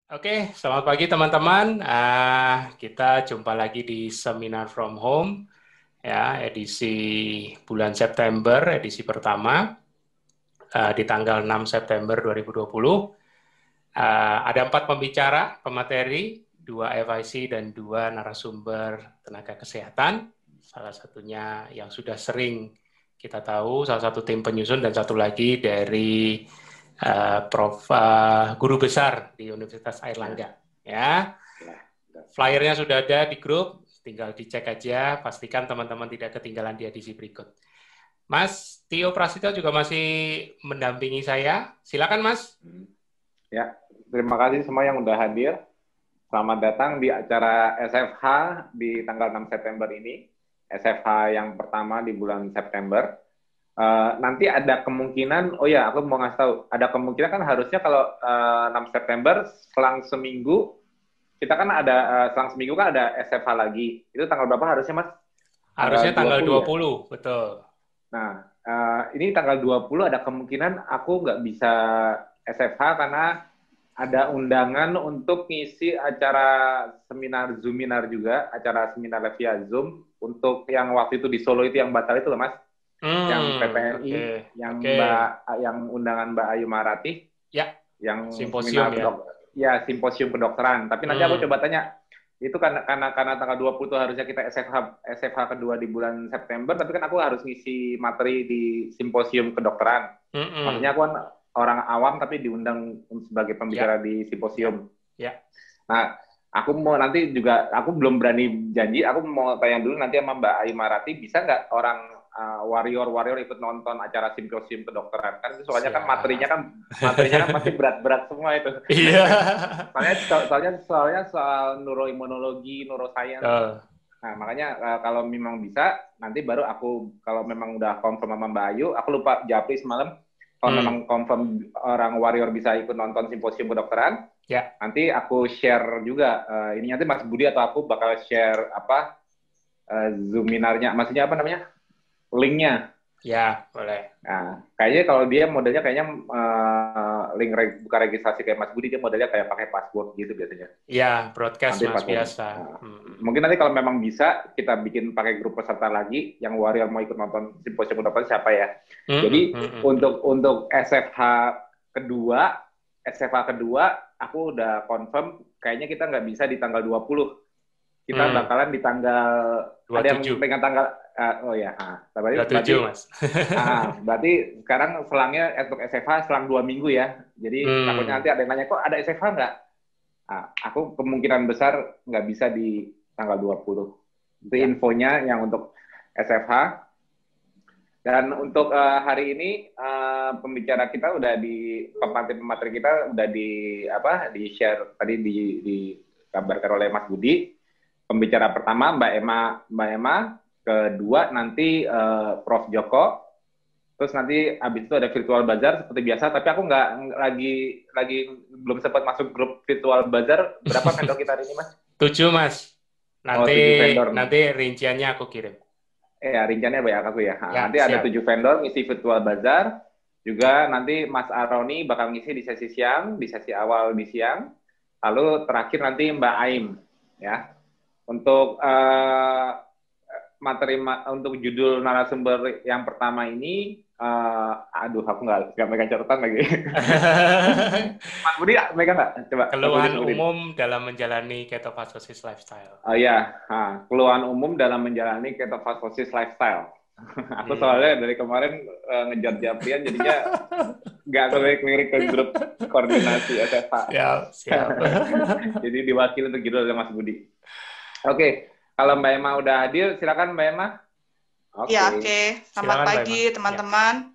Oke, selamat pagi teman-teman. Kita jumpa lagi di Seminar from Home, ya, edisi bulan September, edisi pertama di tanggal 6 September 2020. Ada 4 pembicara, pemateri, 2 FIC dan 2 narasumber tenaga kesehatan. Salah satunya yang sudah sering kita tahu, salah satu tim penyusun dan satu lagi dari Prof. Guru besar di Universitas Airlangga. Ya, flyernya sudah ada di grup, tinggal dicek aja, pastikan teman-teman tidak ketinggalan di edisi berikut. Mas Tio Prasetyo juga masih mendampingi saya. Silakan, Mas. Ya, terima kasih semua yang udah hadir. Selamat datang di acara SFH di tanggal 6 September ini. SFH yang pertama di bulan September. Nanti ada kemungkinan, aku mau ngasih tahu, ada kemungkinan kan harusnya kalau 6 September selang seminggu, kita kan ada, selang seminggu kan ada SFH lagi. Itu tanggal berapa harusnya, Mas? Harusnya tanggal 20, ya? betul. Nah, ini tanggal 20 ada kemungkinan aku nggak bisa SFH karena ada undangan untuk ngisi acara seminar Zoominar juga, acara seminar via Zoom, untuk yang waktu itu di Solo itu yang batal itu loh, Mas. Yang PPNI, yang undangan Mbak Ayu Marati, ya, yang simposium ya. Simposium kedokteran. Tapi nanti aku coba tanya, itu karena tanggal 20 itu harusnya kita SFH kedua di bulan September, tapi kan aku harus ngisi materi di simposium kedokteran. Maksudnya aku kan orang awam tapi diundang sebagai pembicara di simposium. Nah, aku mau nanti juga, aku belum berani janji, aku mau tanya dulu nanti sama Mbak Ayu Marati, bisa nggak orang warrior ikut nonton acara simposium kedokteran? Kan soalnya kan materinya kan pasti berat-berat semua itu. Iya. soalnya soal neuroimunologi, neuroscience. Nah, makanya kalau memang bisa, nanti baru aku, kalau memang udah confirm sama Mbak Ayu, aku lupa japri semalam, kalau memang confirm orang warrior bisa ikut nonton simposium kedokteran, nanti aku share juga, ini nanti Mas Budi atau aku bakal share Zoominarnya, maksudnya apa namanya? Linknya. Ya, boleh. Nah, kayaknya kalau dia modelnya link buka registrasi kayak Mas Budi, dia modelnya kayak pakai password gitu biasanya. Iya, broadcast nanti Mas biasa. Mungkin nanti kalau memang bisa, kita bikin pakai grup peserta lagi, yang warrior mau ikut nonton simposium kedokteran siapa ya. Jadi untuk SFH kedua, aku udah confirm, kayaknya kita nggak bisa di tanggal 20. Kita bakalan di tanggal 27. Ada yang pegang tanggal 27, Mas. Berarti sekarang selangnya untuk SFH selang 2 minggu ya. Jadi takutnya nanti ada yang nanya, kok ada SFH nggak? Aku kemungkinan besar nggak bisa di tanggal 20. Itu infonya yang untuk SFH. Dan untuk hari ini pembicara kita udah pemateri kita udah di share tadi dikabarkan oleh Mas Budi. Pembicara pertama Mbak Emma, kedua nanti Prof Joko, terus nanti abis itu ada virtual bazar seperti biasa. Tapi aku nggak lagi belum sempat masuk grup virtual bazar. Berapa vendor kita hari ini, Mas? 7, Mas. Nanti rinciannya aku kirim. Ya, rinciannya banyak aku ya. Nanti siap. Ada 7 vendor ngisi virtual bazar. Juga nanti Mas Aroni bakal ngisi di sesi siang, di sesi awal di siang. Lalu terakhir nanti Mbak Aim, ya. Untuk materi untuk judul narasumber yang pertama ini, aku nggak megang catatan lagi. Mas Budi megang nggak? Coba. Keluhan umum dalam menjalani ketofastosis lifestyle. Keluhan umum dalam menjalani ketofastosis lifestyle. Aku soalnya dari kemarin ngejar Japrian, jadinya nggak kelirik ke grup koordinasi SFH. Siap. Jadi diwakili untuk judul oleh Mas Budi. Oke. Kalau Mbak Emma udah hadir, silakan Mbak Emma. Oke. Selamat pagi teman-teman.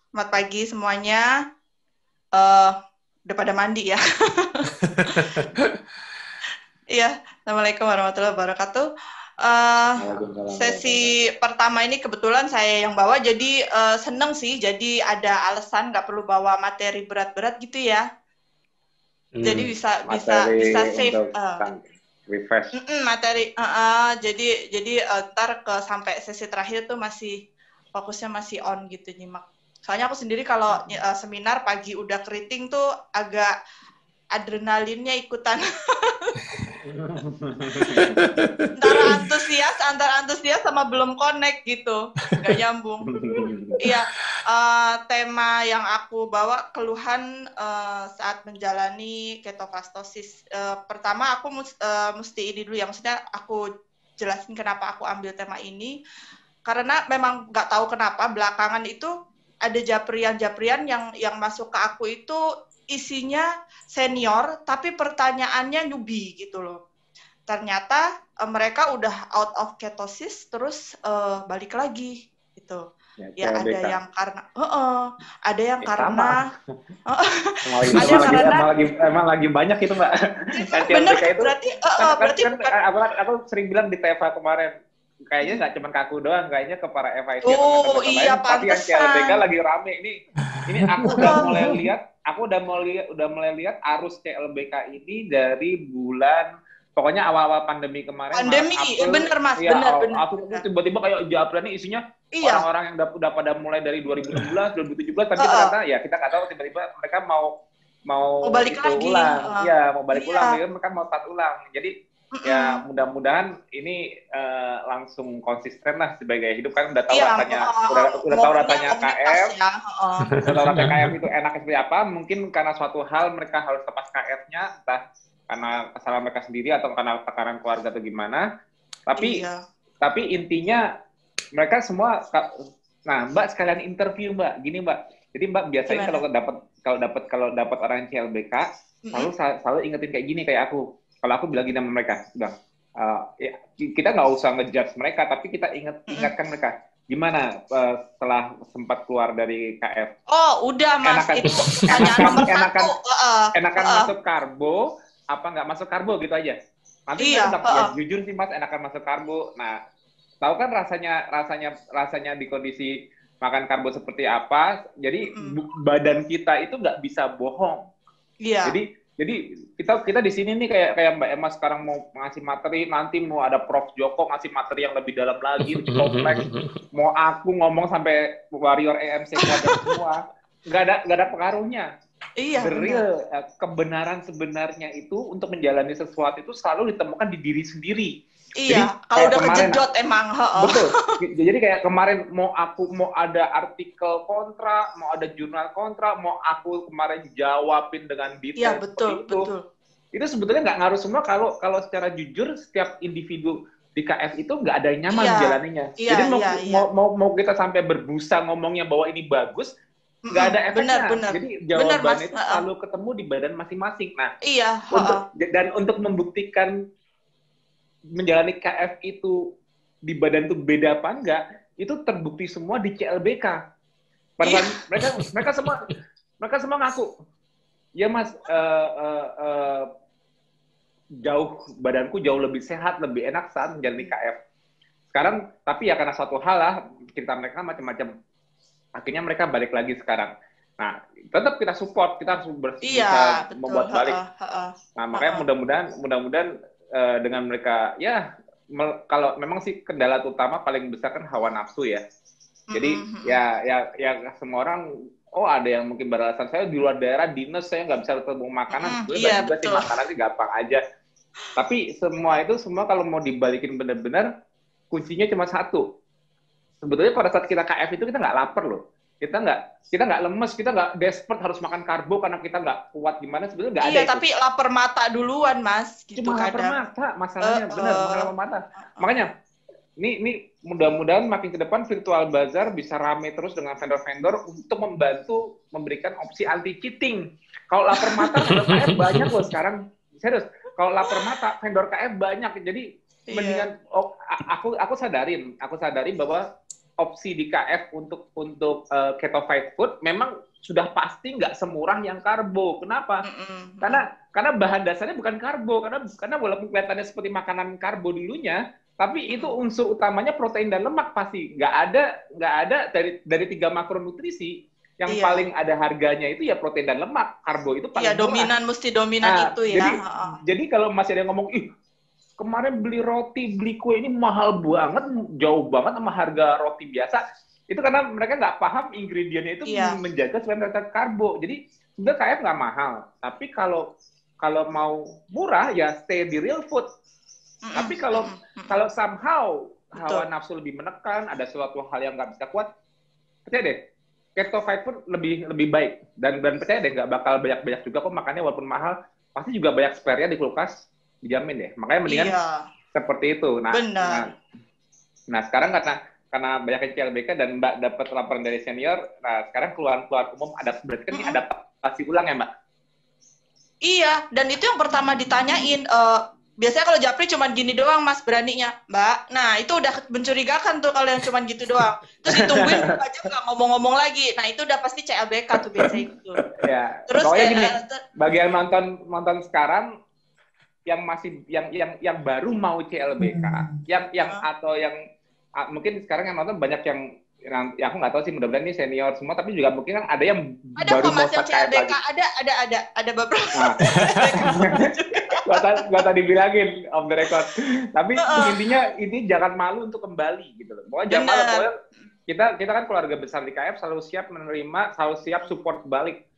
Selamat pagi semuanya. Udah pada mandi ya. Iya. Assalamualaikum warahmatullahi wabarakatuh. Sesi pertama ini kebetulan saya yang bawa, jadi seneng sih. Jadi ada alasan nggak perlu bawa materi berat-berat gitu ya. Jadi bisa save. Refresh. Materi, jadi ntar sampai sesi terakhir tuh fokusnya masih on gitu nyimak. Soalnya aku sendiri kalau seminar pagi udah keriting tuh agak adrenalinnya ikutan. antara antusias sama belum connect gitu, nggak nyambung. Iya, tema yang aku bawa keluhan saat menjalani ketofastosis. Pertama aku mesti ini dulu ya, maksudnya aku jelasin kenapa aku ambil tema ini, karena memang nggak tahu kenapa belakangan itu ada japrian-japrian yang masuk ke aku itu isinya senior, tapi pertanyaannya newbie gitu loh. Ternyata mereka udah out of ketosis, terus balik lagi gitu. Ya ada yang karena, ada yang karena, emang lagi banyak itu Mbak. Bener, berarti aku sering bilang di TEVA kemarin, kayaknya nggak cuma ke aku doang, kayaknya ke para FIC iya, lain, tapi yang CLBK lagi rame ini aku udah mulai lihat arus CLBK ini dari bulan pokoknya awal-awal pandemi kemarin. Bener Mas, ya, bener. Aku tiba-tiba kayak jawabannya isinya orang-orang yang udah pada mulai dari 2016, 2017, tapi ternyata ya kita nggak tahu tiba-tiba mereka mau balik lagi. Mau balik ulang, mereka mau start ulang. Jadi ya mudah-mudahan ini langsung konsisten lah sebagai hidup, kan udah tahu rasanya KF, udah tahu rasanya KF itu enak seperti apa. Mungkin karena suatu hal mereka harus lepas KF-nya, entah karena kesalahan mereka sendiri atau karena tekanan keluarga atau gimana. Tapi intinya mereka semua. Nah Mbak sekalian interview Mbak, gini Mbak. Jadi Mbak biasanya kalau dapat orang CLBK selalu ingetin kayak gini kayak aku. Kalau aku bilang gini sama mereka, kita nggak usah ngejudge mereka, tapi kita ingatkan mereka. Gimana setelah sempat keluar dari KF? Oh, udah Mas, itu pertanyaan nomor 1. Enakan masuk karbo, apa nggak masuk karbo gitu aja. Nanti jujur sih Mas, enakan masuk karbo. Nah, tahu kan rasanya di kondisi makan karbo seperti apa? Jadi badan kita itu nggak bisa bohong. Iya. Jadi kita di sini nih kayak Mbak Emma sekarang mau ngasih materi, nanti mau ada Prof Joko ngasih materi yang lebih dalam lagi, lebih kompleks. Mau aku ngomong sampai Warrior EMC semua, nggak ada pengaruhnya. Iya. Kebenaran sebenarnya itu untuk menjalani sesuatu itu selalu ditemukan di diri sendiri. Iya, kalau udah kejedot emang. Betul. Jadi kayak kemarin mau ada artikel kontra, mau ada jurnal kontra, mau aku kemarin jawabin dengan detail seperti itu. Betul. Itu sebetulnya nggak ngaruh semua kalau secara jujur setiap individu di KF itu nggak ada yang nyaman menjalaninya. Jadi mau kita sampai berbusa ngomongnya bahwa ini bagus, nggak ada efeknya. Benar. Jadi jawabannya itu selalu ketemu di badan masing-masing. Nah, untuk membuktikan menjalani KF itu di badan itu beda apa enggak, itu terbukti semua di CLBK. Mereka semua ngaku, ya Mas, badanku jauh lebih sehat, lebih enak saat menjalani KF. Sekarang, tapi ya karena suatu hal lah, cerita mereka macam-macam. Akhirnya mereka balik lagi sekarang. Nah, tetap kita support, kita harus berusaha membuat balik. Nah, makanya mudah-mudahan dengan mereka, ya kalau memang sih kendala utama paling besar kan hawa nafsu ya. Jadi ya semua orang, ada yang mungkin beralasan saya di luar daerah dinas, saya nggak bisa ketemu makanan. Sebenarnya juga sih makanan sih gampang aja. Tapi semua kalau mau dibalikin benar-benar, kuncinya cuma satu. Sebetulnya pada saat kita KF itu kita nggak lapar loh. Kita nggak lemes, kita nggak desperate harus makan karbo karena kita nggak kuat gimana, sebetulnya nggak ada. Iya, tapi lapar mata duluan Mas, gitu. Cuma lapar mata, masalahnya benar, lapar mata. Makanya ini mudah-mudahan makin ke depan virtual bazar bisa rame terus dengan vendor-vendor untuk membantu memberikan opsi anti cheating. Kalau lapar mata vendor KF banyak loh sekarang, serius. Kalau lapar mata vendor KF banyak, jadi mendingan aku sadarin bahwa opsi di KF untuk keto-fied food memang sudah pasti nggak semurah yang karbo. Kenapa? Karena bahan dasarnya bukan karbo. Karena walaupun kelihatannya seperti makanan karbo dulunya, tapi itu unsur utamanya protein dan lemak pasti. Nggak ada dari 3 makronutrisi yang paling ada harganya itu ya protein dan lemak. Karbo itu paling murah. Mesti dominan itu ya. Jadi kalau masih ada yang ngomong, kemarin beli roti, beli kue ini mahal banget, jauh banget sama harga roti biasa. Itu karena mereka nggak paham ingredientnya itu menjaga supaya mereka karbo. Jadi sebenarnya KF nggak mahal. Tapi kalau kalau mau murah ya stay di real food. Tapi kalau somehow hawa nafsu lebih menekan, ada suatu hal yang nggak bisa kuat, percaya deh, keto fight food lebih baik. Dan percaya deh nggak bakal banyak juga kok makannya walaupun mahal, pasti juga banyak spare-nya di kulkas, dijamin deh. Makanya mendingan seperti itu. Nah sekarang karena banyak CLBK dan Mbak dapat laporan dari senior, nah sekarang keluar umum berarti kan ini adaptasi ulang ya Mbak? Iya, dan itu yang pertama ditanyain. Biasanya kalau Japri cuma gini doang Mas beraninya, Mbak. Nah itu udah mencurigakan tuh kalau yang cuma gitu doang. Terus ditungguin aja nggak ngomong-ngomong lagi. Nah itu udah pasti CLBK tuh biasanya gitu. Ya. Terus gini, bagian nonton sekarang yang masih yang baru mau CLBK, atau yang mungkin sekarang yang nonton banyak yang aku nggak tahu sih, mudah-mudahan ini senior semua, tapi juga mungkin kan ada yang baru mau start CLBK, ada beberapa. Gak tadi bilangin off the record. Tapi intinya ini jangan malu untuk kembali gitu loh. Pokoknya jangan malu. Pokoknya kita kan keluarga besar di KF, selalu siap menerima, selalu siap support balik.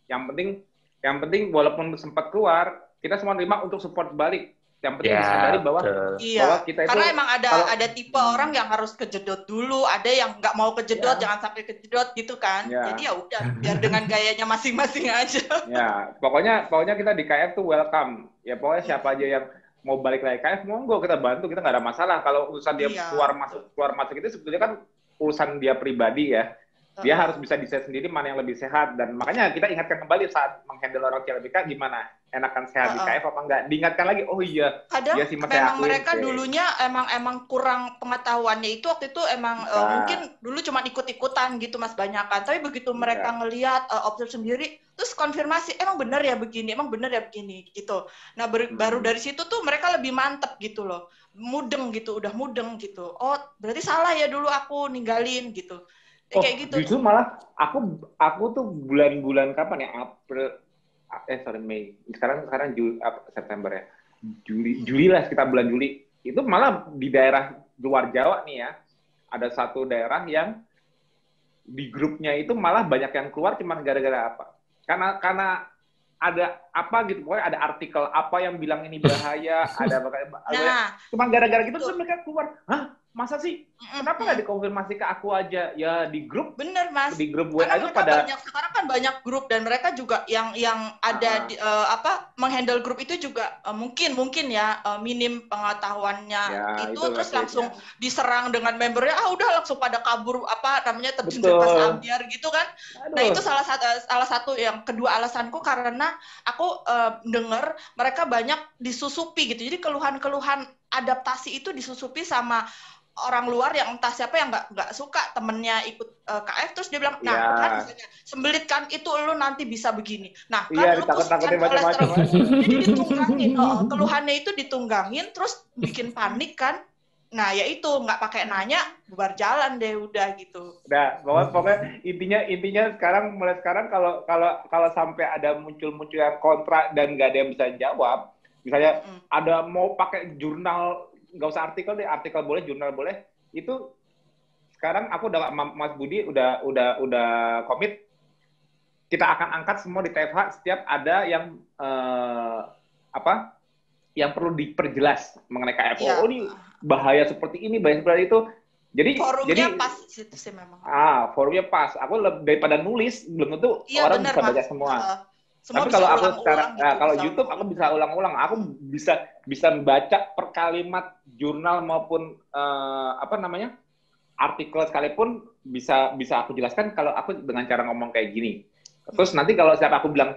Yang penting walaupun sempat keluar, kita semua terima untuk support balik. Yang penting disadari bahwa kita itu, karena emang ada tipe orang yang harus kejedot dulu, ada yang nggak mau kejedot, jangan sampai kejedot gitu kan. Jadi ya udah, biar dengan gayanya masing-masing aja. Ya, pokoknya kita di KF tuh welcome. Ya pokoknya siapa aja yang mau balik lagi KF, monggo kita bantu, kita nggak ada masalah. Kalau urusan dia keluar masuk itu sebetulnya kan urusan dia pribadi ya. Dia harus bisa decide sendiri mana yang lebih sehat, dan makanya kita ingatkan kembali saat menghandle orang CLBK gimana, enakan sehat di KF apa enggak, diingatkan lagi. Oh iya, kadang sih, memang mereka dulunya emang kurang pengetahuannya itu waktu itu emang mungkin dulu cuma ikut-ikutan gitu Mas banyakan, tapi begitu mereka ngelihat observe sendiri terus konfirmasi emang benar ya begini gitu. Nah baru dari situ tuh mereka lebih mantep gitu loh, mudeng gitu, udah mudeng gitu. Oh berarti salah ya dulu aku ninggalin gitu. Kayak gitu. Justru malah aku tuh bulan-bulan kapan ya, Mei. Sekarang September ya. Juli lah, sekitar bulan Juli. Itu malah di daerah luar Jawa nih ya. Ada satu daerah yang di grupnya itu malah banyak yang keluar cuma gara-gara apa? Karena ada apa gitu, pokoknya ada artikel apa yang bilang ini bahaya, cuma gara-gara gitu terus mereka keluar. Hah? Masa sih? Kenapa nggak dikonfirmasi ke aku aja? Ya di grup. Bener Mas. Di grup WA itu pada sekarang kan banyak grup, dan mereka juga yang ada menghandle grup itu juga mungkin ya minim pengetahuannya itu terus langsung diserang dengan membernya, udah langsung pada kabur terjun bebas ambiar gitu kan. Nah itu salah satu yang kedua alasanku, karena aku dengar mereka banyak disusupi gitu. Jadi keluhan-keluhan adaptasi itu disusupi sama orang luar yang entah siapa yang nggak suka temennya ikut KF, terus dia bilang, kan misalnya sembelit kan itu lu nanti bisa begini. Nah kan lu pusingkan kolesterol, jadi ditunggangin, keluhannya itu ditunggangin, terus bikin panik kan. Nah ya itu nggak pakai nanya, bubar jalan deh udah gitu. Nah pokoknya intinya mulai sekarang kalau sampai ada muncul yang kontra dan nggak ada yang bisa jawab, misalnya ada mau pakai jurnal, nggak usah artikel deh, artikel boleh, jurnal boleh. Itu sekarang aku udah, Mas Budi udah komit, kita akan angkat semua di TFH setiap ada yang yang perlu diperjelas mengenai KF. Oh ini bahaya seperti ini, bahaya seperti itu. Jadi pas itu sih memang. Forumnya pas. Aku daripada nulis belum tentu orang bisa baca semua. Tapi kalau aku sekarang, kalau YouTube aku bisa ulang-ulang, aku bisa membaca per kalimat jurnal maupun artikel sekalipun bisa aku jelaskan kalau aku dengan cara ngomong kayak gini. Terus nanti kalau setiap aku bilang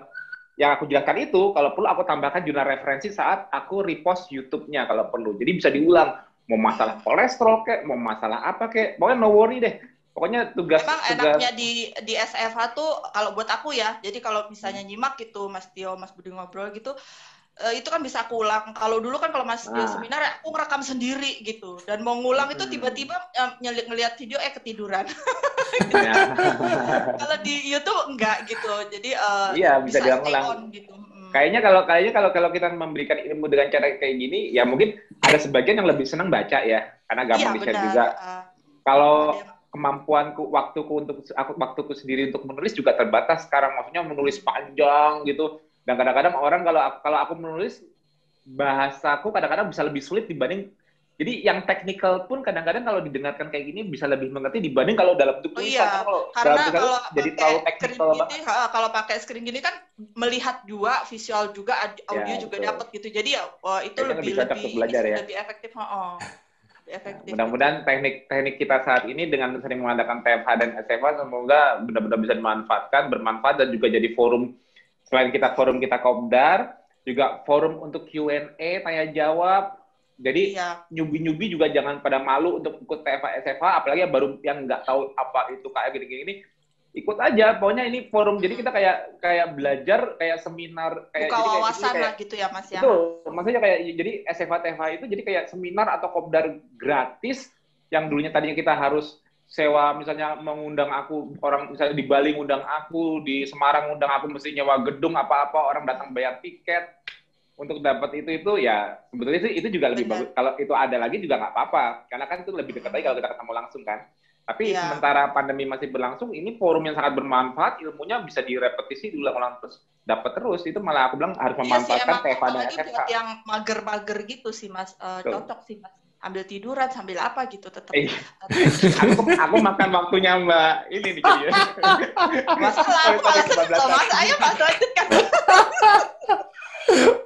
yang aku jelaskan itu, kalau perlu aku tambahkan jurnal referensi saat aku repost YouTube-nya kalau perlu. Jadi bisa diulang, mau masalah kolesterol kek, mau masalah apa kek, pokoknya no worry deh. Pokoknya Memang enaknya di SFH tuh kalau buat aku ya, jadi kalau misalnya nyimak gitu Mas Tio, Mas Budi ngobrol gitu, itu kan bisa aku ulang. Kalau dulu kan kalau Mas Tio seminar aku ngerekam sendiri gitu, dan mau ngulang itu tiba-tiba ngelihat video ketiduran. Kalau di YouTube enggak gitu, jadi bisa diulang gitu. Kayaknya kalau kita memberikan ilmu dengan cara kayak gini, ya mungkin ada sebagian yang lebih senang baca ya, karena gampang di-share juga. Kalau kemampuanku, waktuku sendiri untuk menulis juga terbatas sekarang, maksudnya menulis panjang gitu, Dan kadang-kadang orang kalau aku menulis, bahasaku kadang-kadang bisa lebih sulit dibanding, jadi yang teknikal pun kadang-kadang kalau didengarkan kayak gini bisa lebih mengerti dibanding kalau dalam bentuk tulisan. Iya, karena kalau jadi terlalu teknikal banget. Kalau pakai screen gini kan melihat juga, visual juga, audio ya, juga dapat gitu. Jadi ya itu lebih belajar ya. Lebih efektif. Lebih efektif. Mudah-mudahan teknik kita saat ini dengan sering mengadakan TFH dan SFH semoga benar-benar bisa bermanfaat dan juga jadi forum, selain forum kita kopdar, juga forum untuk Q&A, tanya jawab. Jadi nyubi-nyubi juga jangan pada malu untuk ikut TFH SFH, apalagi yang nggak tahu apa itu KF gini-gini, ikut aja. Pokoknya ini forum, jadi kita kayak belajar, kayak seminar, kayak buka wawasan lah gitu ya Mas ya. Itu maksudnya kayak jadi SFH TFH itu jadi kayak seminar atau kopdar gratis yang dulunya tadinya kita harus sewa, misalnya mengundang aku, orang misalnya di Bali ngundang aku, di Semarang ngundang aku mesti nyewa gedung apa-apa, orang datang bayar tiket untuk dapat itu ya sebetulnya sih itu juga lebih bagus. Kalau itu ada lagi juga nggak apa-apa, karena kan itu lebih dekat lagi kalau kita ketemu langsung kan. Tapi sementara pandemi masih berlangsung, ini forum yang sangat bermanfaat, ilmunya bisa direpetisi, diulang-ulang terus, dapat terus. Itu malah aku bilang harus memanfaatkan TFH dan SFH. Yang mager-mager gitu sih Mas, cocok sih Mas. Ambil tiduran sambil apa gitu tetap. Aku makan waktunya Mbak ini nih jadi. Masalah aku Mas, ayo Mas lanjutkan.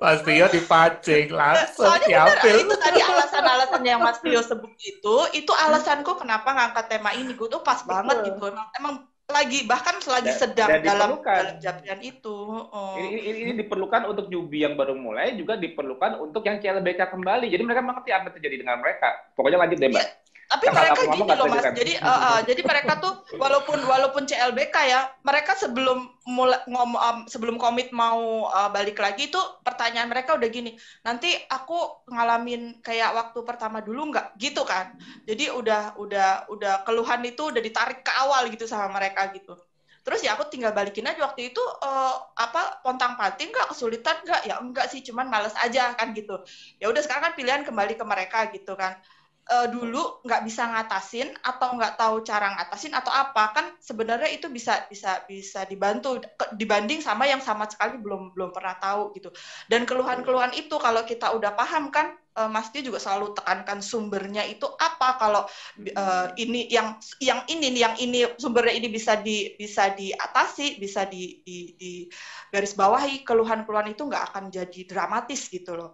Mas Tio dipancing langsung diambil. Itu tadi alasan-alasan yang Mas Tio sebut itu alasanku kenapa ngangkat tema ini. Gue tuh pas banget gitu. Emang bahkan selagi sedang dalam jabaran itu. Ini diperlukan untuk newbie yang baru mulai, juga diperlukan untuk yang CLBK kembali. Jadi mereka mengerti apa yang terjadi dengan mereka. Pokoknya lanjut deh, Mbak. Tapi mereka gini loh Mas, jadi mereka tuh walaupun CLBK ya, mereka sebelum komit mau balik lagi tuh pertanyaan mereka udah gini, nanti aku ngalamin kayak waktu pertama dulu nggak gitu kan? Jadi udah keluhan itu udah ditarik ke awal gitu sama mereka gitu. Terus ya aku tinggal balikin aja waktu itu pontang-panting nggak, kesulitan nggak? Ya enggak sih, cuman males aja kan gitu. Ya udah sekarang kan pilihan kembali ke mereka gitu kan. Dulu nggak bisa ngatasin atau nggak tahu cara ngatasin atau apa kan sebenarnya itu bisa dibantu dibanding sama yang sama sekali belum pernah tahu gitu. Dan keluhan-keluhan itu kalau kita udah paham kan, Mas Tio juga selalu tekankan sumbernya itu apa. Kalau ini yang ini sumbernya ini bisa diatasi, bisa di garis bawahi, keluhan-keluhan itu nggak akan jadi dramatis gitu loh.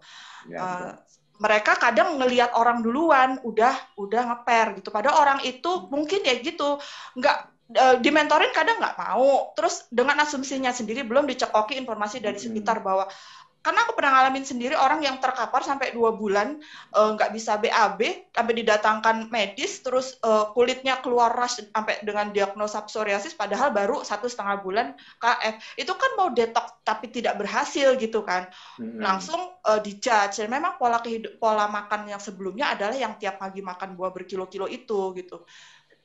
Mereka kadang ngelihat orang duluan udah ngeper gitu, padahal orang itu mungkin ya gitu nggak dimentorin, kadang nggak mau, terus dengan asumsinya sendiri belum dicekoki informasi dari sekitar bahwa, karena aku pernah ngalamin sendiri orang yang terkapar sampai 2 bulan nggak bisa BAB, sampai didatangkan medis, terus kulitnya keluar rash sampai dengan diagnosa psoriasis, padahal baru 1,5 bulan KF. Itu kan mau detox tapi tidak berhasil gitu kan. Langsung dijudge. Memang pola makan yang sebelumnya adalah yang tiap pagi makan buah berkilo-kilo itu gitu.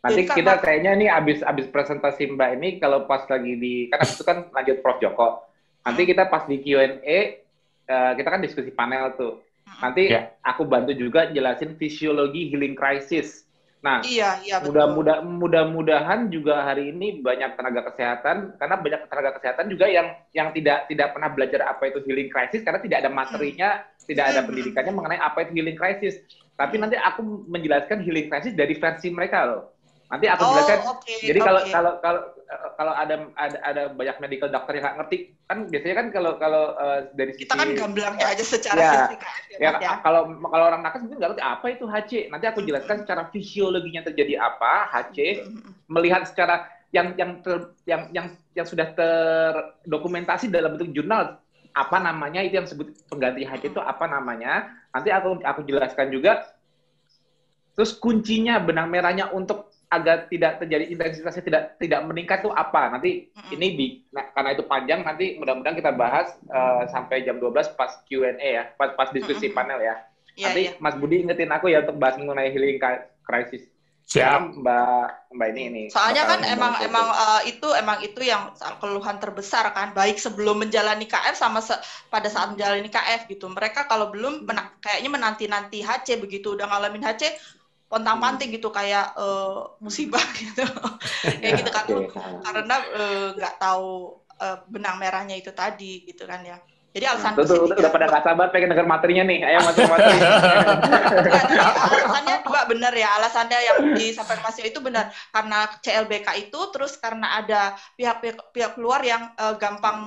Nanti jadi kita kayaknya nih abis presentasi Mbak ini, kalau pas lagi karena itu kan lanjut Prof Joko. Nanti kita pas di Q&A, kita kan diskusi panel tuh. Nanti aku bantu juga jelasin fisiologi healing crisis. Nah, mudah-mudahan juga hari ini banyak tenaga kesehatan, karena banyak tenaga kesehatan juga yang tidak pernah belajar apa itu healing crisis, karena tidak ada materinya, tidak ada pendidikannya mengenai apa itu healing crisis. Tapi nanti aku menjelaskan healing crisis dari versi mereka loh. Nanti aku jelaskan. Jadi kalau ada banyak medical doctor yang nggak ngerti, kan biasanya kan kalau dari sisi kita kan gamblangnya aja secara fisik. Kalau orang nakes mungkin nggak ngerti apa itu HC. Nanti aku jelaskan secara fisiologinya terjadi apa HC, melihat secara yang sudah terdokumentasi dalam bentuk jurnal apa namanya, itu yang disebut pengganti HC itu apa namanya. Nanti aku jelaskan juga. Terus kuncinya, benang merahnya untuk agar tidak terjadi intensitasnya tidak meningkat tuh apa. Nanti ini karena itu panjang, nanti mudah-mudahan kita bahas sampai jam 12 pas Q&A ya, pas diskusi panel ya. Nanti Mas Budi ingetin aku ya untuk bahas mengenai healing crisis. Siap. Mbak ini. Soalnya kan emang itu yang keluhan terbesar kan, baik sebelum menjalani KF sama pada saat menjalani KF gitu. Mereka kalau belum kayaknya menanti-nanti HC, begitu udah ngalamin HC pontang-panting gitu, kayak musibah gitu. Kayak gitu kan, karena nggak tahu benang merahnya itu tadi gitu kan ya. Jadi alasan udah pada nggak sabar pengen denger materinya nih. Ayo materi. Alasannya dua benar ya. Alasannya yang disampaikan Mas itu benar karena CLBK itu, terus karena ada pihak luar yang gampang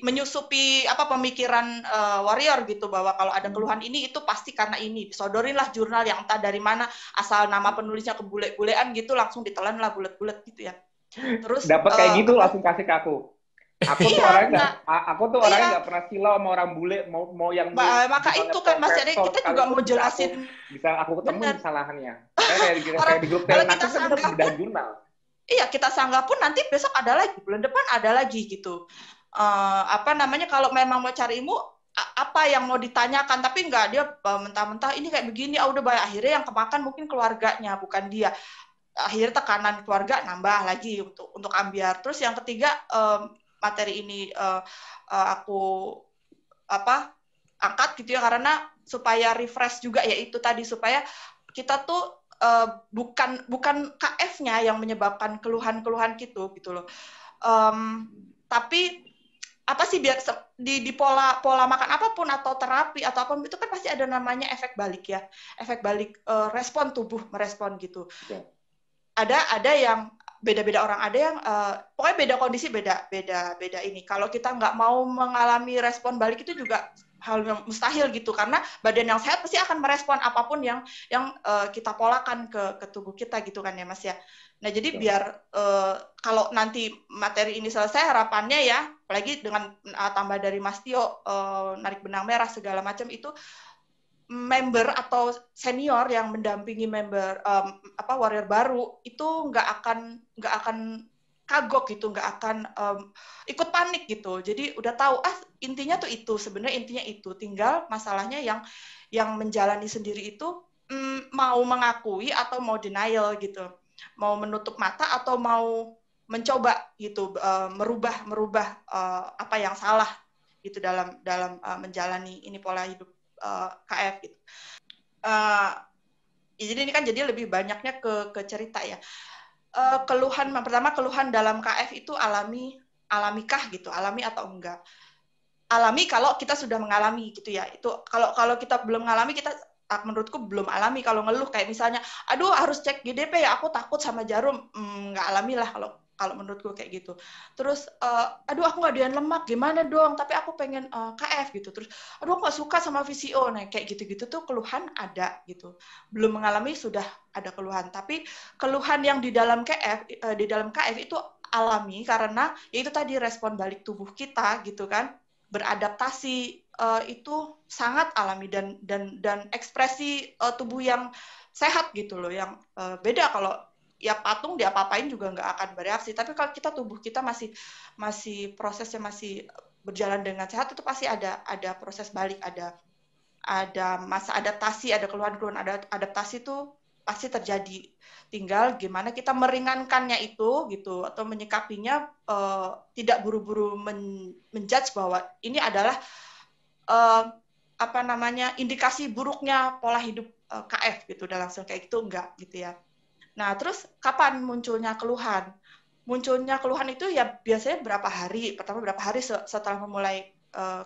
menyusupi apa pemikiran warrior gitu, bahwa kalau ada keluhan ini itu pasti karena ini. Disodorinlah jurnal yang entah dari mana, asal nama penulisnya kebule-bulean gitu langsung ditelan lah bulet-bulet gitu ya. Terus dapat kayak gitu langsung kasih ke aku. Aku tuh orangnya nggak pernah silau sama orang bule, mau yang maka itu kan Mas, jadi kita juga mau jelasin bisa aku ketemu kesalahannya. Kayak di grup Telenaker kan kita bedah jurnal. Iya, kita sanggah pun nanti besok ada lagi, bulan depan ada lagi gitu. Kalau memang mau cari ilmu, apa yang mau ditanyakan, tapi nggak dia mentah-mentah ini kayak begini, udah banyak, akhirnya yang kemakan mungkin keluarganya, bukan dia. Akhirnya tekanan keluarga nambah lagi untuk ambiar. Terus yang ketiga, materi ini aku angkat gitu ya, karena supaya refresh juga, yaitu tadi supaya kita tuh bukan KF-nya yang menyebabkan keluhan-keluhan gitu loh. Tapi apa sih, biar di pola makan apapun atau terapi atau apapun itu kan pasti ada namanya efek balik ya, efek balik respon tubuh merespon gitu. Yeah. Ada yang beda-beda orang, ada yang pokoknya beda kondisi, beda ini. Kalau kita nggak mau mengalami respon balik itu juga hal yang mustahil gitu, karena badan yang sehat pasti akan merespon apapun yang kita polakan ke tubuh kita gitu kan ya Mas ya. Nah jadi biar kalau nanti materi ini selesai, harapannya ya, apalagi dengan tambah dari Mas Tio narik benang merah segala macam itu, member atau senior yang mendampingi member warrior baru itu nggak akan kagok gitu, nggak akan ikut panik gitu. Jadi udah tahu intinya tuh itu, sebenarnya intinya itu. Tinggal masalahnya yang menjalani sendiri itu mau mengakui atau mau denial gitu, mau menutup mata atau mau mencoba gitu, merubah apa yang salah gitu dalam menjalani ini pola hidup KF gitu. Jadi ini kan jadi lebih banyaknya ke cerita ya. Keluhan pertama, keluhan dalam KF itu alamikah gitu, alami atau enggak? Alami kalau kita sudah mengalami gitu ya. Itu kalau kita belum mengalami, kita menurutku belum alami. Kalau ngeluh kayak misalnya, aduh harus cek GDP ya, aku takut sama jarum, nggak alami lah kalau menurutku kayak gitu. Terus, aduh aku nggak doyan lemak, gimana dong? Tapi aku pengen KF gitu. Terus, aduh aku nggak suka sama VCO. Nah kayak gitu-gitu tuh keluhan ada gitu. Belum mengalami sudah ada keluhan. Tapi keluhan yang di dalam KF itu alami karena yaitu tadi respon balik tubuh kita gitu kan, beradaptasi itu sangat alami dan ekspresi tubuh yang sehat gitu loh, yang beda kalau ya patung diapa-apain juga nggak akan bereaksi. Tapi kalau tubuh kita masih prosesnya masih berjalan dengan sehat, itu pasti ada proses balik, ada masa adaptasi, ada keluhan-keluhan adaptasi itu pasti terjadi. Tinggal gimana kita meringankannya itu gitu, atau menyikapinya tidak buru-buru menjudge bahwa ini adalah indikasi buruknya pola hidup KF gitu, udah langsung kayak gitu enggak gitu ya. Nah, terus kapan munculnya keluhan? Munculnya keluhan itu ya biasanya berapa hari setelah memulai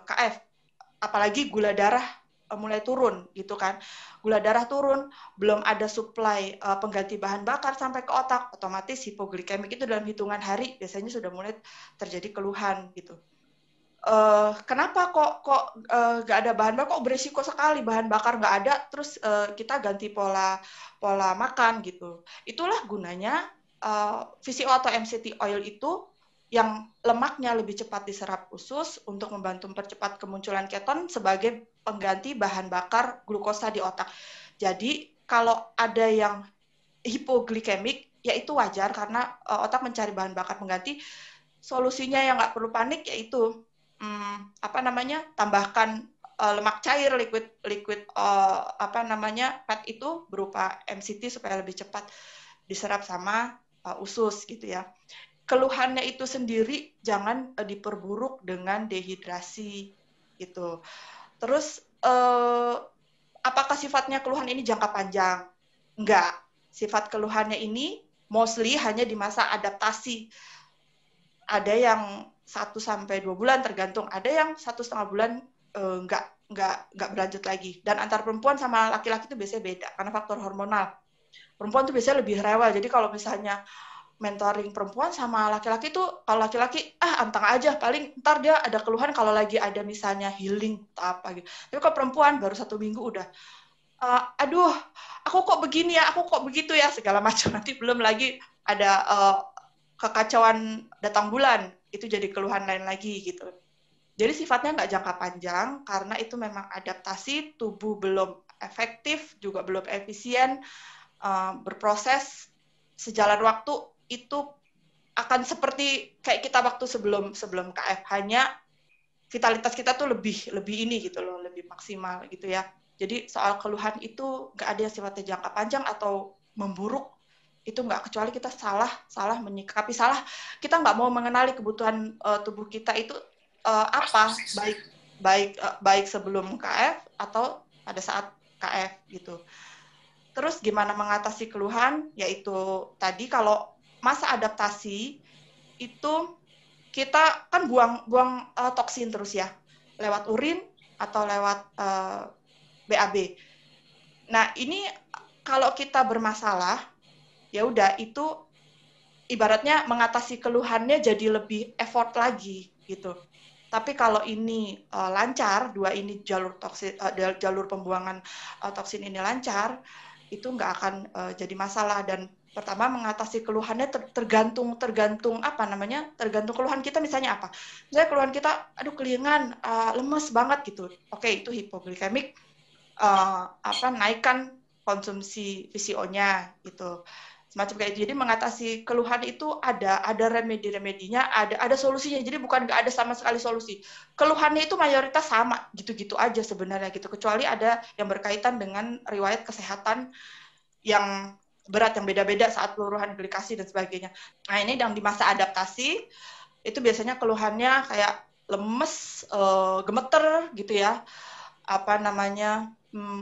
KF. Apalagi gula darah mulai turun gitu kan. Gula darah turun, belum ada suplai pengganti bahan bakar sampai ke otak, otomatis hipoglikemik itu dalam hitungan hari biasanya sudah mulai terjadi keluhan gitu. Kenapa kok nggak ada bahan bakar, kok beresiko sekali bahan bakar nggak ada, terus kita ganti pola makan gitu. Itulah gunanya VCO atau MCT oil itu, yang lemaknya lebih cepat diserap usus untuk membantu mempercepat kemunculan keton sebagai pengganti bahan bakar glukosa di otak. Jadi kalau ada yang hipoglikemik, ya itu wajar karena otak mencari bahan bakar pengganti. Solusinya yang nggak perlu panik yaitu tambahkan lemak cair, liquid fat itu berupa MCT supaya lebih cepat diserap sama usus gitu ya. Keluhannya itu sendiri jangan diperburuk dengan dehidrasi gitu. Terus apakah sifatnya keluhan ini jangka panjang? Enggak. Sifat keluhannya ini mostly hanya di masa adaptasi. Ada yang 1-2 bulan tergantung. Ada yang 1,5 bulan nggak berlanjut lagi. Dan antar perempuan sama laki-laki itu biasanya beda karena faktor hormonal. Perempuan tuh biasanya lebih rewel. Jadi kalau misalnya mentoring perempuan sama laki-laki tuh, kalau laki-laki anteng aja, paling ntar dia ada keluhan kalau lagi ada misalnya healing atau apa gitu. Tapi kalau perempuan baru 1 minggu udah aduh, aku kok begini ya, aku kok begitu ya, segala macam. Nanti belum lagi ada kekacauan datang bulan, itu jadi keluhan lain lagi gitu. Jadi sifatnya nggak jangka panjang, karena itu memang adaptasi, tubuh belum efektif, juga belum efisien, berproses, sejalan waktu, itu akan seperti kayak kita waktu sebelum KF, hanya vitalitas kita tuh lebih ini gitu loh, lebih maksimal gitu ya. Jadi soal keluhan itu nggak ada yang sifatnya jangka panjang atau memburuk, itu nggak, kecuali kita salah menyikapi, kita nggak mau mengenali kebutuhan tubuh kita itu apa, baik sebelum KF atau pada saat KF gitu. Terus gimana mengatasi keluhan, yaitu tadi kalau masa adaptasi itu kita kan buang toksin terus ya, lewat urin atau lewat BAB. Nah, ini kalau kita bermasalah, ya udah itu ibaratnya mengatasi keluhannya jadi lebih effort lagi gitu. Tapi kalau ini lancar, ini jalur pembuangan toksin ini lancar, itu nggak akan jadi masalah. Dan pertama mengatasi keluhannya tergantung tergantung keluhan kita, misalnya apa? Misalnya keluhan kita, aduh kelingan, lemes banget gitu. Oke, itu hipoglikemik, naikkan konsumsi VCO-nya gitu. Semacam kayak itu. Jadi mengatasi keluhan itu ada remedi-remedinya, ada solusinya. Jadi bukan nggak ada sama sekali solusi. Keluhannya itu mayoritas sama, gitu-gitu aja sebenarnya gitu. Kecuali ada yang berkaitan dengan riwayat kesehatan yang berat, yang beda-beda saat peluruhan glikasi dan sebagainya. Nah, ini yang di masa adaptasi, itu biasanya keluhannya kayak lemes, gemeter gitu ya,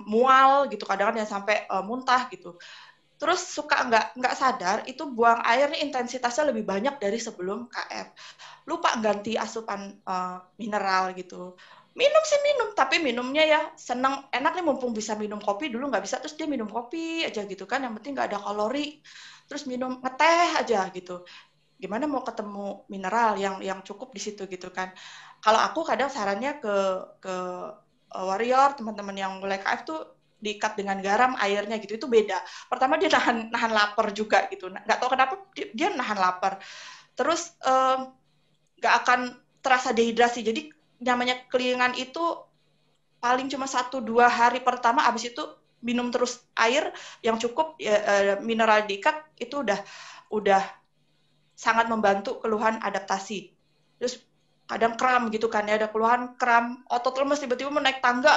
mual gitu, kadang-kadang sampai muntah gitu. Terus suka nggak sadar, itu buang airnya intensitasnya lebih banyak dari sebelum KF. Lupa ganti asupan mineral gitu. Minum, tapi minumnya ya seneng, enak nih mumpung bisa minum kopi, dulu nggak bisa, terus dia minum kopi aja gitu kan, yang penting nggak ada kalori, terus minum ngeteh aja gitu. Gimana mau ketemu mineral yang cukup di situ gitu kan. Kalau aku kadang sarannya ke warrior, teman-teman yang mulai KF tuh diikat dengan garam airnya gitu, itu beda. Pertama dia nahan lapar juga gitu, nggak tahu kenapa dia nahan lapar. Terus nggak akan terasa dehidrasi. Jadi namanya kelingan itu paling cuma 1-2 hari pertama, abis itu minum terus air yang cukup, mineral diikat, itu udah sangat membantu keluhan adaptasi. Terus kadang kram gitu kan ya, ada keluhan kram, otot lemes, tiba-tiba menaik tangga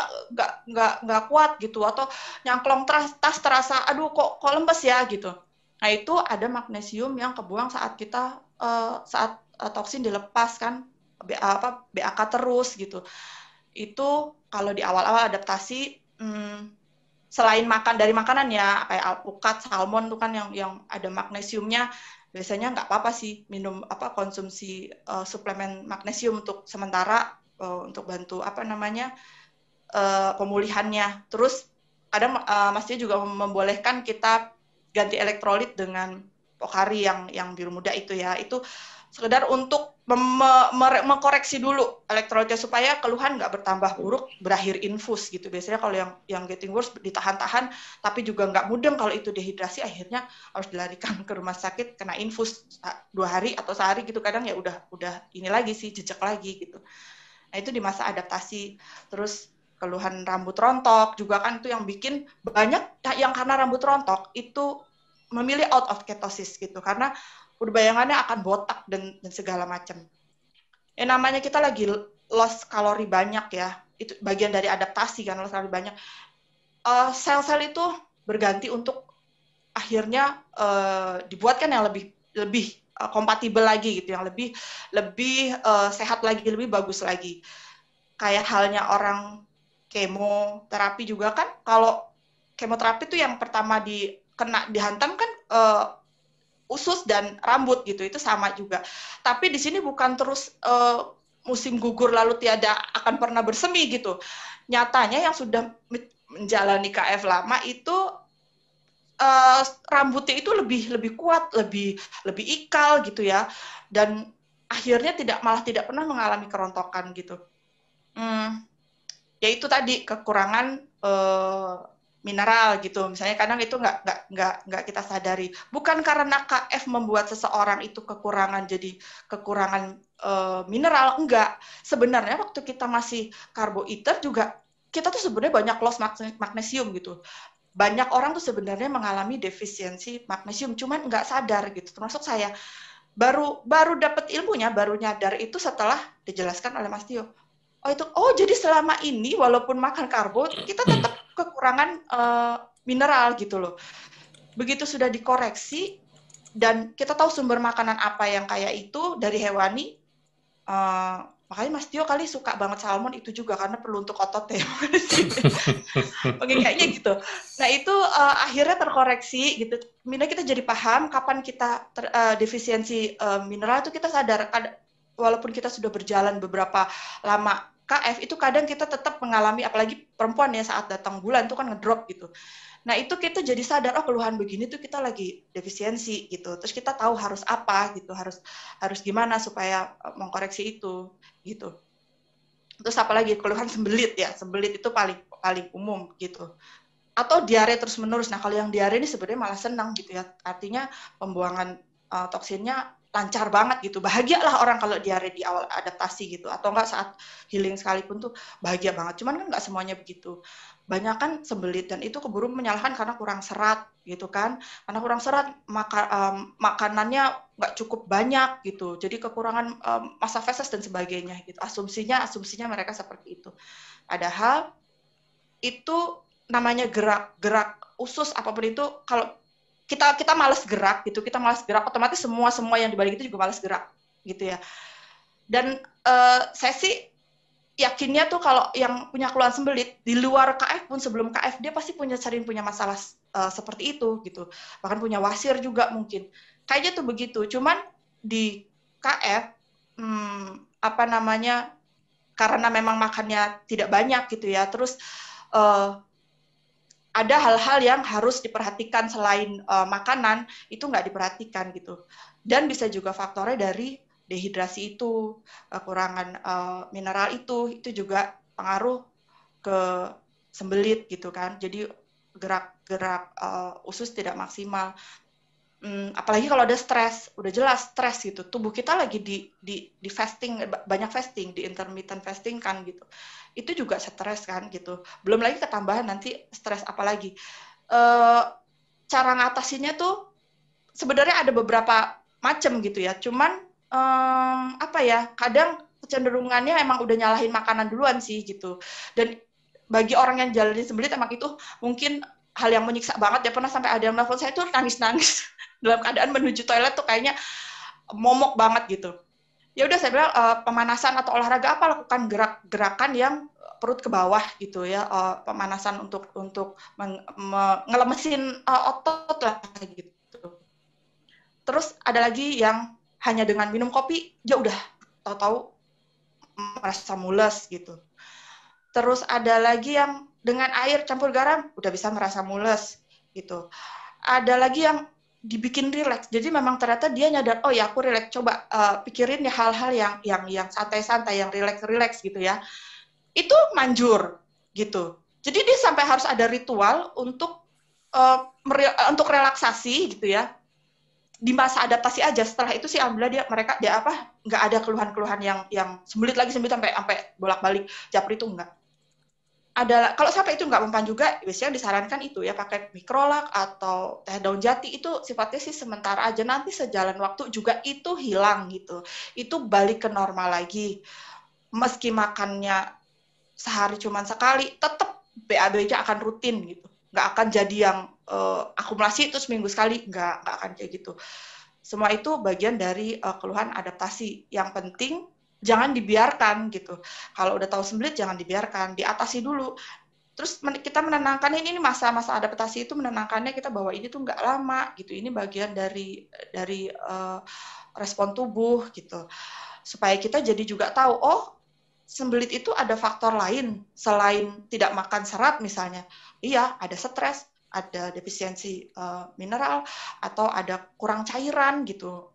nggak kuat gitu, atau nyangklong tas terasa aduh kok lemes ya gitu. Nah, itu ada magnesium yang kebuang saat kita saat toksin dilepas kan, BAK terus gitu. Itu kalau di awal-awal adaptasi, selain makan dari makanan ya, kayak alpukat, salmon tuh kan yang ada magnesiumnya, biasanya nggak apa-apa sih minum konsumsi suplemen magnesium untuk sementara, untuk bantu pemulihannya. Terus kadang masnya juga membolehkan kita ganti elektrolit dengan Pocari yang biru muda itu ya, itu sekedar untuk mengkoreksi dulu elektrolitnya supaya keluhan nggak bertambah buruk, berakhir infus gitu. Biasanya kalau yang getting worse ditahan-tahan, tapi juga nggak mudeng, kalau itu dehidrasi akhirnya harus dilarikan ke rumah sakit, kena infus 2 hari atau sehari gitu, kadang ya udah ini lagi sih, jejak lagi gitu. Nah, itu di masa adaptasi. Terus keluhan rambut rontok juga kan, itu yang bikin banyak yang karena rambut rontok itu memilih out of ketosis gitu, karena udah bayangannya akan botak dan segala macam. Namanya kita lagi loss kalori banyak ya, itu bagian dari adaptasi kan, loss kalori banyak. Sel-sel itu berganti untuk akhirnya dibuatkan yang lebih kompatibel lagi gitu, yang lebih sehat lagi, lebih bagus lagi. Kayak halnya orang kemoterapi juga kan, kalau kemoterapi itu yang pertama dihantam kan usus dan rambut gitu, itu sama juga. Tapi di sini bukan terus musim gugur lalu tiada akan pernah bersemi gitu. Nyatanya yang sudah menjalani KF lama itu rambutnya itu lebih kuat, lebih ikal gitu ya, dan akhirnya malah tidak pernah mengalami kerontokan gitu. Ya itu tadi kekurangan mineral gitu, misalnya kadang itu nggak kita sadari, bukan karena KF membuat seseorang itu kekurangan mineral, enggak. Sebenarnya waktu kita masih carbo eater juga kita tuh sebenarnya banyak loss magnesium gitu. Banyak orang tuh sebenarnya mengalami defisiensi magnesium, cuman nggak sadar gitu. Termasuk saya baru dapat ilmunya, baru nyadar itu setelah dijelaskan oleh Mas Tio. Jadi selama ini walaupun makan karbo kita tetap kekurangan mineral gitu loh. Begitu sudah dikoreksi dan kita tahu sumber makanan apa yang kayak itu dari hewani. Makanya Mas Tio kali suka banget salmon itu juga karena perlu untuk otot ya. Kayaknya gitu. Nah itu akhirnya terkoreksi gitu. Kita jadi paham kapan kita defisiensi mineral itu kita sadar. Walaupun kita sudah berjalan beberapa lama KF itu kadang kita tetap mengalami, apalagi perempuan ya saat datang bulan itu kan ngedrop gitu. Nah itu kita jadi sadar keluhan begini tuh kita lagi defisiensi gitu. Terus kita tahu harus apa gitu, harus gimana supaya mengkoreksi itu gitu. Terus apalagi keluhan sembelit ya, sembelit itu paling umum gitu. Atau diare terus menerus. Nah kalau yang diare ini sebenarnya malah senang gitu ya. Artinya pembuangan toksinnya lancar banget gitu. Bahagialah orang kalau diare di awal adaptasi gitu. Atau enggak saat healing sekalipun tuh bahagia banget. Cuman kan enggak semuanya begitu. Banyak kan sembelit dan itu keburu menyalahkan karena kurang serat gitu kan. Karena kurang serat makanannya nggak cukup banyak gitu. Jadi kekurangan massa feses dan sebagainya gitu. Asumsinya mereka seperti itu. Padahal itu namanya gerak usus apapun itu, kalau kita malas gerak gitu, otomatis semua yang dibalik itu juga malas gerak gitu ya. Dan saya sih yakinnya tuh kalau yang punya keluhan sembelit di luar KF pun sebelum KF dia pasti sering punya masalah seperti itu gitu. Bahkan punya wasir juga mungkin. Kayaknya tuh begitu. Cuman di KF karena memang makannya tidak banyak gitu ya. Terus ada hal-hal yang harus diperhatikan selain makanan itu nggak diperhatikan gitu. Dan bisa juga faktornya dari dehidrasi itu, kekurangan mineral itu juga pengaruh ke sembelit gitu kan. Jadi gerak usus tidak maksimal. Apalagi kalau ada stres, udah jelas stres gitu. Tubuh kita lagi di fasting, banyak fasting, di intermittent fasting kan gitu. Itu juga stres kan gitu. Belum lagi ketambahan nanti stres apalagi. Cara ngatasinnya tuh sebenarnya ada beberapa macam gitu ya. Cuman kadang kecenderungannya emang udah nyalahin makanan duluan sih gitu. Dan bagi orang yang jalanin sembelit emang itu mungkin hal yang menyiksa banget ya. Pernah sampai ada yang nelfon saya tuh nangis-nangis dalam keadaan menuju toilet tuh kayaknya momok banget gitu. Ya udah saya bilang pemanasan atau olahraga apa, lakukan gerakan yang perut ke bawah gitu ya, pemanasan untuk ngelemesin otot lah gitu. Terus ada lagi yang hanya dengan minum kopi, ya udah tahu-tahu merasa mules gitu. Terus ada lagi yang dengan air campur garam, udah bisa merasa mules gitu. Ada lagi yang dibikin rileks, jadi memang ternyata dia nyadar, oh ya aku rileks, coba pikirin ya hal-hal yang santai-santai, yang rileks gitu ya. Itu manjur gitu. Jadi dia sampai harus ada ritual untuk relaksasi gitu ya. Di masa adaptasi aja, setelah itu sih alhamdulillah mereka nggak ada keluhan-keluhan yang sembelit sampai bolak-balik japri itu enggak. Kalau sampai itu nggak mempan juga, biasanya disarankan itu ya pakai mikrolak atau teh daun jati, itu sifatnya sih sementara aja, nanti sejalan waktu juga itu hilang gitu. Itu balik ke normal lagi. Meski makannya sehari cuma sekali, tetap BAB-nya akan rutin gitu. Nggak akan jadi yang akumulasi itu seminggu sekali, nggak akan kayak gitu. Semua itu bagian dari keluhan adaptasi. Yang penting jangan dibiarkan gitu. Kalau udah tahu sembelit jangan dibiarkan, diatasi dulu. Terus kita menenangkan ini masa-masa adaptasi itu menenangkannya kita bahwa ini tuh nggak lama gitu, ini bagian dari respon tubuh gitu, supaya kita jadi juga tahu sembelit itu ada faktor lain selain tidak makan serat misalnya. Iya, ada stres, ada defisiensi mineral, atau ada kurang cairan gitu.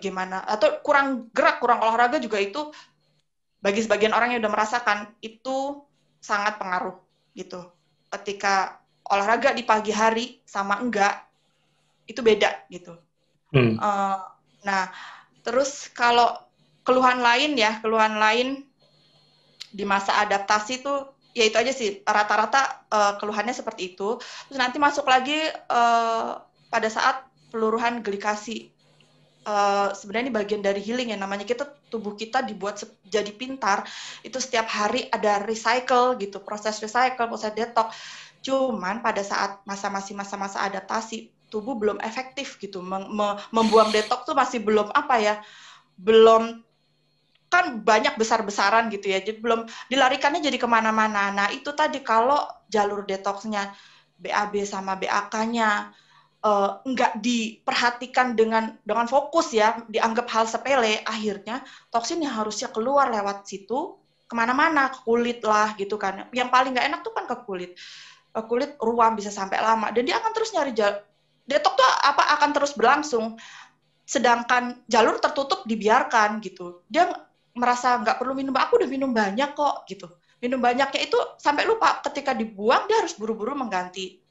Gimana? Atau kurang gerak, kurang olahraga juga itu bagi sebagian orang yang udah merasakan itu sangat pengaruh gitu. Ketika olahraga di pagi hari sama enggak, itu beda gitu. Nah, terus kalau keluhan lain di masa adaptasi itu ya itu aja sih, rata-rata keluhannya seperti itu. Terus nanti masuk lagi pada saat peluruhan glikasi. Sebenarnya ini bagian dari healing ya, namanya tubuh kita dibuat jadi pintar. Itu setiap hari ada recycle gitu, proses recycle, proses detox. Cuman pada saat masa-masa adaptasi, tubuh belum efektif gitu, membuang detox tuh masih belum belum, kan banyak besar-besaran gitu ya, jadi belum dilarikannya jadi kemana-mana. Nah itu tadi kalau jalur detoksnya BAB sama BAK-nya nggak diperhatikan dengan fokus ya, dianggap hal sepele, akhirnya toksin yang harusnya keluar lewat situ kemana-mana, ke kulit lah gitu kan. Yang paling nggak enak tuh kan ke kulit ruam bisa sampai lama, dan dia akan terus nyari detox tuh akan terus berlangsung, sedangkan jalur tertutup dibiarkan gitu. Dia merasa nggak perlu minum, aku udah minum banyak kok gitu. Minum banyaknya itu sampai lupa ketika dibuang dia harus buru-buru mengganti.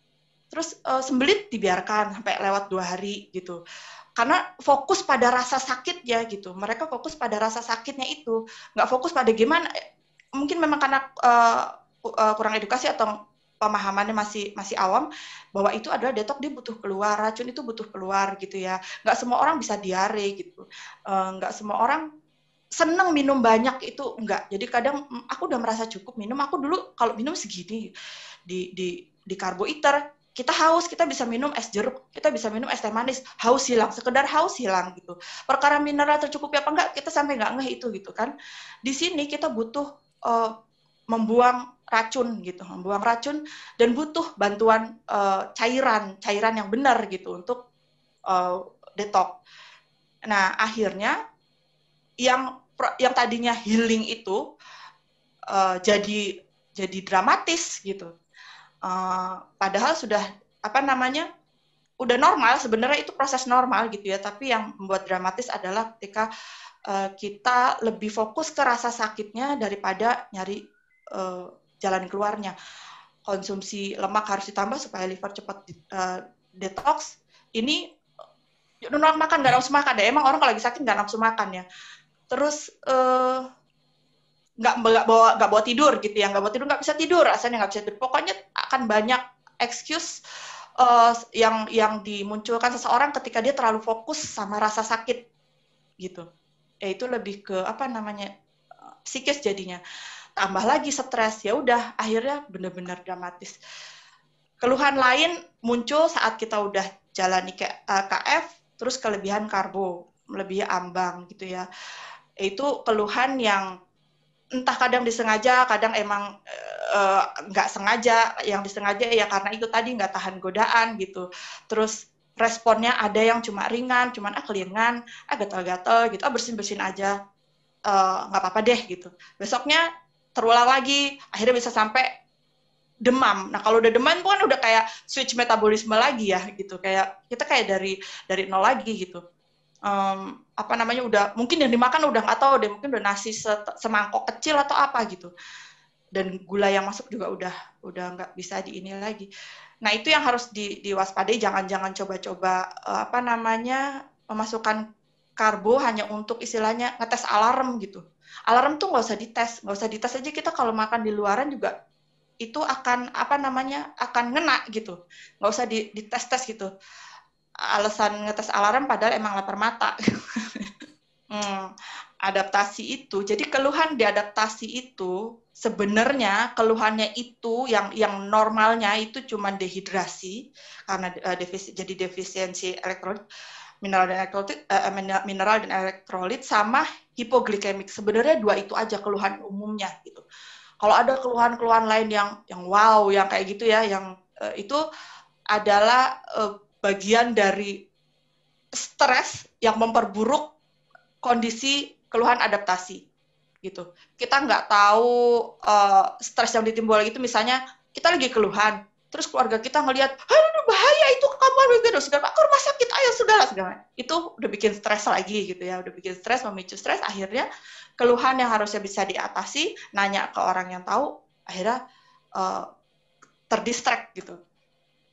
Terus sembelit dibiarkan sampai lewat 2 hari gitu. Karena fokus pada rasa sakit ya gitu. Mereka fokus pada rasa sakitnya itu, nggak fokus pada gimana. Mungkin memang karena kurang edukasi atau pemahamannya masih awam bahwa itu adalah detox, dia butuh keluar, racun itu butuh keluar gitu ya. Nggak semua orang bisa diare gitu. Nggak semua orang seneng minum banyak itu, enggak. Jadi kadang aku udah merasa cukup minum. Aku dulu kalau minum segini di carbo eater, kita haus, kita bisa minum es jeruk, kita bisa minum es teh manis, haus hilang, sekedar haus hilang gitu. Perkara mineral tercukupi apa enggak, kita sampai nggak ngeh itu gitu kan. Di sini kita butuh membuang racun gitu, membuang racun, dan butuh bantuan cairan yang benar gitu untuk detox. Nah akhirnya yang tadinya healing itu jadi dramatis gitu. Padahal sudah udah normal, sebenarnya itu proses normal gitu ya, tapi yang membuat dramatis adalah ketika kita lebih fokus ke rasa sakitnya daripada nyari jalan keluarnya. Konsumsi lemak harus ditambah supaya liver cepat detox. Ini makan, nggak nafsu makan ya, emang orang kalau lagi sakit nggak nafsu makan ya. Terus nggak bawa tidur gitu ya, nggak bisa tidur, rasanya nggak bisa tidur. Pokoknya akan banyak excuse yang dimunculkan seseorang ketika dia terlalu fokus sama rasa sakit gitu. Itu lebih ke psikis jadinya. Tambah lagi stres, ya udah akhirnya benar-benar dramatis. Keluhan lain muncul saat kita udah jalani KF, terus kelebihan karbo, melebihi ambang gitu ya. Itu keluhan yang entah kadang disengaja, kadang emang nggak sengaja. Yang disengaja ya karena itu tadi nggak tahan godaan gitu. Terus responnya ada yang cuma ringan, cuman kelingan, gatal-gatal gitu, bersin-bersin aja, nggak apa-apa deh gitu. Besoknya terulang lagi, akhirnya bisa sampai demam. Nah kalau udah demam kan udah kayak switch metabolisme lagi ya gitu, kayak kita dari nol lagi gitu. Udah mungkin yang dimakan udah nggak tahu deh, mungkin udah nasi semangkok kecil atau apa gitu, dan gula yang masuk juga udah nggak bisa ini lagi. Nah itu yang harus diwaspadai, jangan coba-coba memasukkan karbo hanya untuk istilahnya ngetes alarm gitu. Alarm tuh nggak usah dites aja. Kita kalau makan di luaran juga itu akan akan ngena gitu, nggak usah dites gitu. Alasan ngetes alarm padahal emang lapar mata. Adaptasi itu, jadi keluhan di adaptasi itu sebenarnya keluhannya itu yang normalnya itu cuma dehidrasi karena jadi defisiensi elektrolit, mineral dan elektrolit sama hipoglikemik. Sebenarnya 2 itu aja keluhan umumnya gitu. Kalau ada keluhan-keluhan lain yang wow, yang kayak gitu ya, yang itu adalah bagian dari stres yang memperburuk kondisi keluhan adaptasi gitu. Kita nggak tahu stres yang ditimbul itu, misalnya kita lagi keluhan, terus keluarga kita ngelihat, aduh bahaya itu kamu gitu, segala ke rumah sakit ayo sudahlah segala. Itu udah bikin stres lagi gitu ya, udah bikin stres, memicu stres, akhirnya keluhan yang harusnya bisa diatasi, nanya ke orang yang tahu, akhirnya terdistract gitu.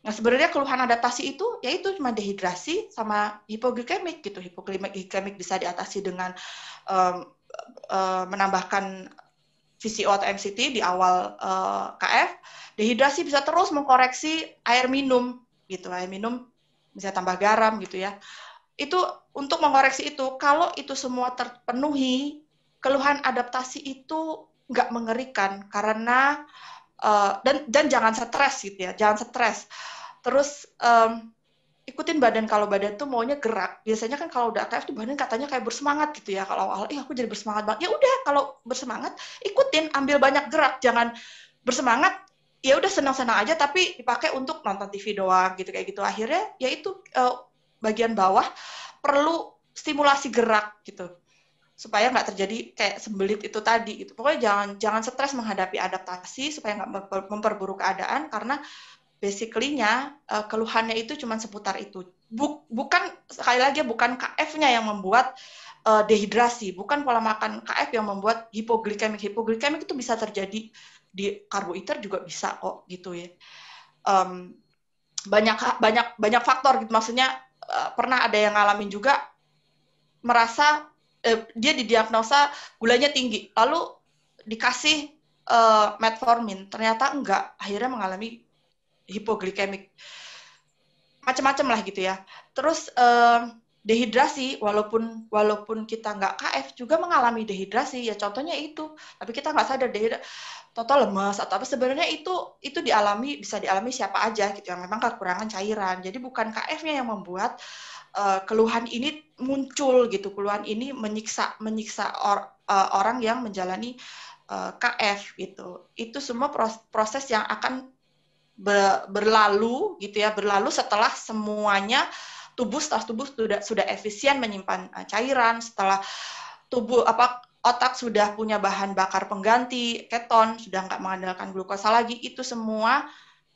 Nah, sebenarnya keluhan adaptasi itu yaitu cuma dehidrasi sama hipoglikemik gitu. Hipoglikemik bisa diatasi dengan menambahkan VCO atau MCT di awal KF. Dehidrasi bisa terus mengkoreksi air minum gitu. Air minum bisa tambah garam gitu ya. Itu untuk mengoreksi itu. Kalau itu semua terpenuhi, keluhan adaptasi itu nggak mengerikan karena dan jangan stres gitu ya. Jangan stres. Terus ikutin badan, kalau badan tuh maunya gerak. Biasanya kan kalau udah AKF tuh badan katanya kayak bersemangat gitu ya. Kalau awal, aku jadi bersemangat banget. Ya udah, kalau bersemangat, ikutin, ambil banyak gerak. Jangan bersemangat, ya udah senang-senang aja, tapi dipakai untuk nonton TV doang gitu kayak gitu. Akhirnya, ya itu bagian bawah perlu stimulasi gerak gitu, supaya nggak terjadi kayak sembelit itu tadi gitu. Pokoknya jangan stres menghadapi adaptasi supaya nggak memperburuk keadaan, karena basically-nya keluhannya itu cuma seputar itu. Bukan, sekali lagi, bukan KF-nya yang membuat dehidrasi, bukan pola makan KF yang membuat hipoglikemik. Hipoglikemik itu bisa terjadi di karbohidrat juga bisa kok gitu ya. Banyak faktor gitu, maksudnya pernah ada yang ngalamin juga merasa dia didiagnosa gulanya tinggi, lalu dikasih metformin, ternyata enggak, akhirnya mengalami hipoglikemik, macam-macam lah gitu ya. Terus dehidrasi, walaupun kita nggak KF juga mengalami dehidrasi ya, contohnya itu, tapi kita nggak sadar total lemas atau apa, sebenarnya itu bisa dialami siapa aja gitu yang memang kekurangan cairan. Jadi bukan KF-nya yang membuat keluhan ini muncul gitu, keluhan ini menyiksa orang yang menjalani KF gitu. Itu semua proses yang akan berlalu gitu ya, berlalu setelah semuanya setelah tubuh sudah efisien menyimpan cairan, setelah otak sudah punya bahan bakar pengganti keton, sudah nggak mengandalkan glukosa lagi, itu semua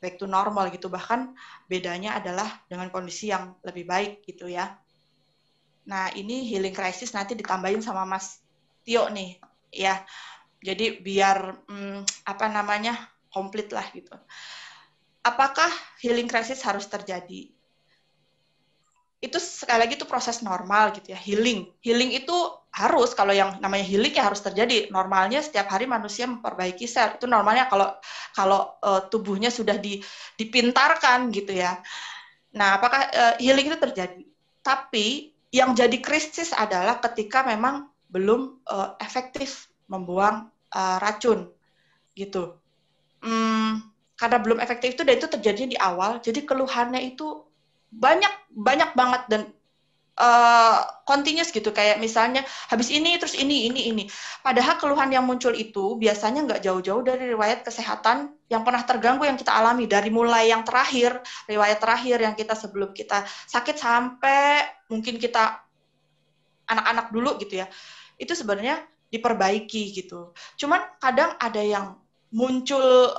back to normal gitu. Bahkan bedanya adalah dengan kondisi yang lebih baik gitu ya. Nah, ini healing crisis nanti ditambahin sama Mas Tio nih ya. Jadi biar komplit lah gitu. Apakah healing crisis harus terjadi? Itu sekali lagi itu proses normal gitu ya. Healing itu harus, kalau yang namanya healing ya harus terjadi. Normalnya setiap hari manusia memperbaiki sel. Itu normalnya kalau tubuhnya sudah dipintarkan gitu ya. Nah, apakah healing itu terjadi? Tapi yang jadi krisis adalah ketika memang belum efektif membuang racun gitu. Karena belum efektif itu, dan itu terjadinya di awal, jadi keluhannya itu banyak banget dan continuous gitu, kayak misalnya habis ini terus ini. Padahal keluhan yang muncul itu biasanya nggak jauh-jauh dari riwayat kesehatan yang pernah terganggu yang kita alami, dari mulai yang terakhir, riwayat terakhir yang kita sebelum kita sakit sampai mungkin kita anak-anak dulu gitu ya, itu sebenarnya diperbaiki gitu. Cuman kadang ada yang muncul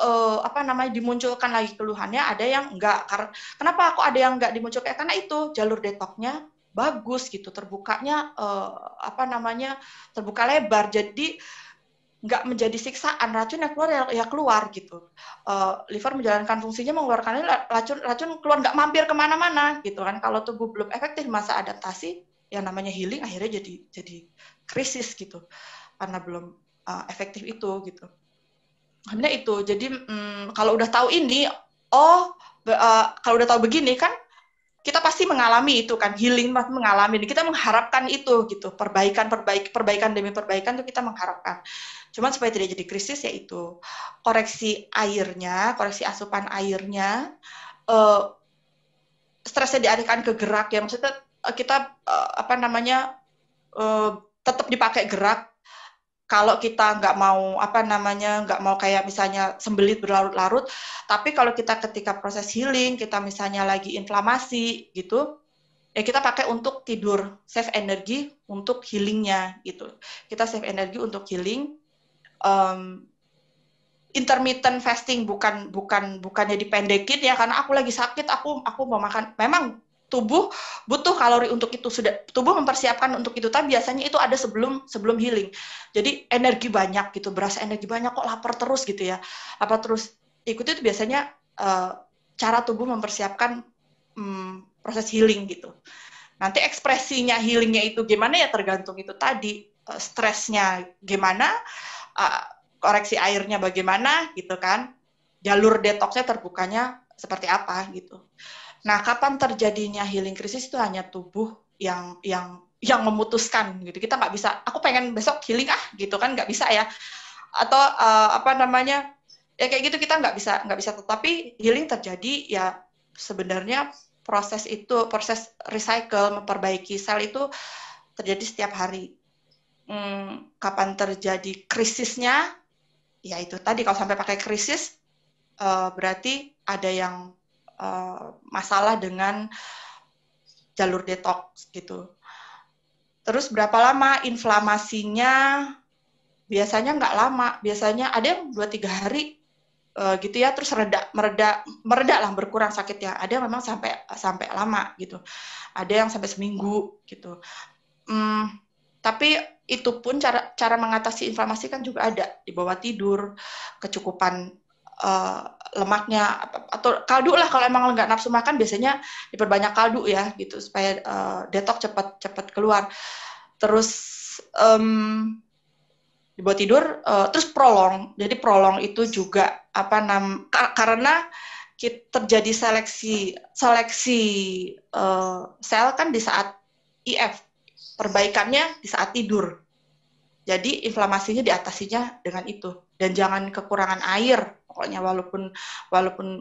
dimunculkan lagi keluhannya, ada yang enggak. Kenapa kok ada yang enggak dimunculkan? Karena itu jalur detoknya bagus gitu, terbukanya terbuka lebar, jadi nggak menjadi siksaan, racun yang keluar ya keluar gitu. Liver menjalankan fungsinya, mengeluarkan racun keluar, nggak mampir kemana-mana gitu kan. Kalau tubuh belum efektif masa adaptasi, yang namanya healing akhirnya jadi krisis gitu, karena belum efektif itu gitu. Sebenarnya itu, jadi kalau udah tahu ini, kalau udah tahu begini kan, kita pasti mengalami itu kan, healing pasti mengalami, kita mengharapkan itu gitu, perbaikan demi perbaikan itu kita mengharapkan. Cuman supaya tidak jadi krisis, yaitu koreksi airnya, koreksi asupan airnya, stresnya dialihkan ke gerak ya, maksudnya kita tetap dipakai gerak. kalau kita nggak mau nggak mau kayak misalnya sembelit berlarut-larut, tapi kalau kita ketika proses healing, kita misalnya lagi inflamasi gitu, ya kita pakai untuk tidur, save energi untuk healingnya gitu. Kita save energi untuk healing. Intermittent fasting bukannya dipendekin ya, karena aku lagi sakit, aku mau makan. Memang tubuh butuh kalori untuk itu, tubuh mempersiapkan untuk itu, tapi biasanya itu ada sebelum healing. Jadi energi banyak gitu, berasa energi banyak, kok lapar terus gitu ya, lapar terus. Ikuti itu biasanya cara tubuh mempersiapkan proses healing gitu. Nanti ekspresinya healingnya itu gimana ya tergantung itu tadi, stresnya gimana, koreksi airnya bagaimana gitu kan, jalur detoksnya terbukanya seperti apa gitu. Nah, kapan terjadinya healing krisis itu hanya tubuh yang memutuskan gitu. Kita nggak bisa, aku pengen besok healing gitu kan, nggak bisa ya. Atau ya kayak gitu, kita nggak bisa. Tetapi healing terjadi ya sebenarnya proses recycle, memperbaiki sel itu terjadi setiap hari. Kapan terjadi krisisnya? Ya itu tadi, kalau sampai pakai krisis berarti ada yang masalah dengan jalur detox gitu. Terus berapa lama inflamasinya? Biasanya nggak lama, biasanya ada yang 2-3 hari gitu ya, terus mereda lah, berkurang sakitnya. Ada yang memang sampai lama gitu. Ada yang sampai seminggu gitu. Tapi itu pun cara mengatasi inflamasi kan juga ada, di bawah tidur, kecukupan lemaknya, atau kaldu lah, kalau emang nggak nafsu makan biasanya diperbanyak kaldu ya gitu, supaya detox cepat keluar. Terus di bawah tidur, terus prolong. Jadi prolong itu juga karena terjadi seleksi sel kan di saat IF, perbaikannya di saat tidur. Jadi inflamasinya diatasinya dengan itu, dan jangan kekurangan air. Pokoknya walaupun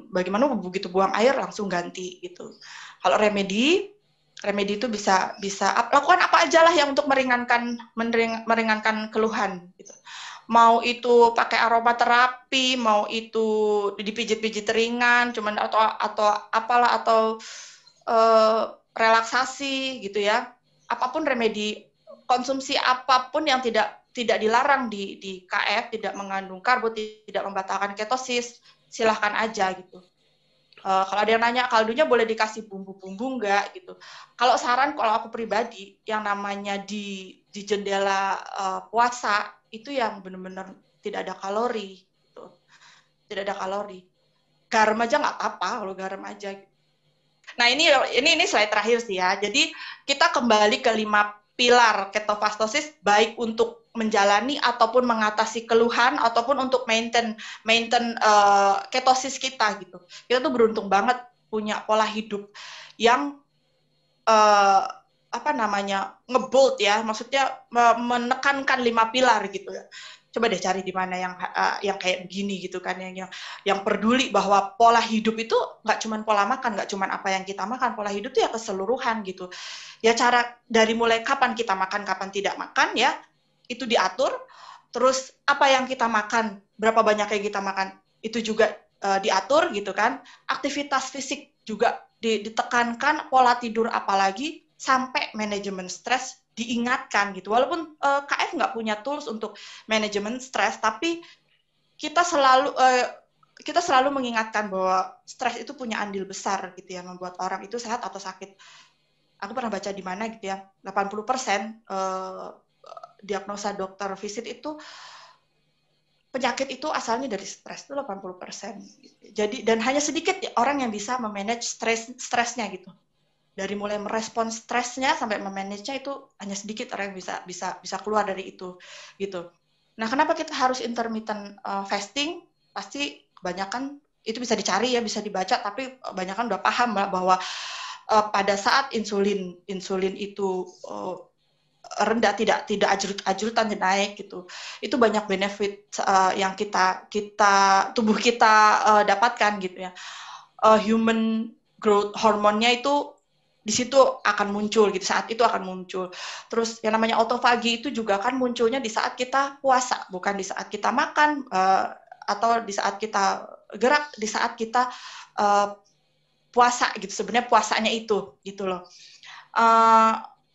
bagaimana, begitu buang air langsung ganti gitu. Kalau remedi itu bisa lakukan apa aja lah yang untuk meringankan keluhan gitu. Mau itu pakai aromaterapi, mau itu dipijit-pijit ringan, cuman atau apalah, atau relaksasi gitu ya. Apapun remedi, konsumsi apapun yang tidak dilarang di KF, tidak mengandung karbo, tidak membatalkan ketosis, silahkan aja gitu. Kalau ada yang nanya kaldunya boleh dikasih bumbu-bumbu nggak gitu. Kalau saran, kalau aku pribadi, yang namanya di jendela puasa itu yang benar-benar tidak ada kalori gitu. Tidak ada kalori. Garam aja nggak apa-apa, kalau garam aja. Nah, ini slide terakhir sih ya. Jadi kita kembali ke 5 pilar ketofastosis, baik untuk menjalani ataupun mengatasi keluhan ataupun untuk maintain ketosis kita gitu. Kita tuh beruntung banget punya pola hidup yang ngebold ya, maksudnya menekankan 5 pilar gitu ya. Coba deh cari di mana yang kayak begini gitu kan, yang peduli bahwa pola hidup itu nggak cuma pola makan, nggak cuma apa yang kita makan, pola hidup itu ya keseluruhan gitu. Ya cara dari mulai kapan kita makan, kapan tidak makan ya, itu diatur. Terus apa yang kita makan, berapa banyak yang kita makan, itu juga diatur gitu kan. Aktivitas fisik juga ditekankan, pola tidur apalagi, sampai manajemen stres diingatkan gitu. Walaupun KF nggak punya tools untuk manajemen stres, tapi kita selalu mengingatkan bahwa stres itu punya andil besar gitu ya, membuat orang itu sehat atau sakit. Aku pernah baca di mana gitu ya, 80% diagnosa dokter visit itu penyakit itu asalnya dari stres, itu 80%. Jadi, dan hanya sedikit orang yang bisa memanage stresnya gitu. Dari mulai merespon stresnya sampai memanage-nya itu hanya sedikit orang yang bisa keluar dari itu gitu. Nah, kenapa kita harus intermittent fasting? Pasti kebanyakan itu bisa dicari ya, bisa dibaca, tapi kebanyakan udah paham bahwa pada saat insulin itu rendah, tidak ajrut-ajrutan naik gitu, itu banyak benefit yang tubuh kita dapatkan gitu ya. Human growth hormonnya itu di situ akan muncul gitu, saat itu akan muncul. Terus yang namanya autofagi itu juga kan munculnya di saat kita puasa, bukan di saat kita makan atau di saat kita gerak, di saat kita puasa gitu. Sebenarnya puasanya itu gitu loh.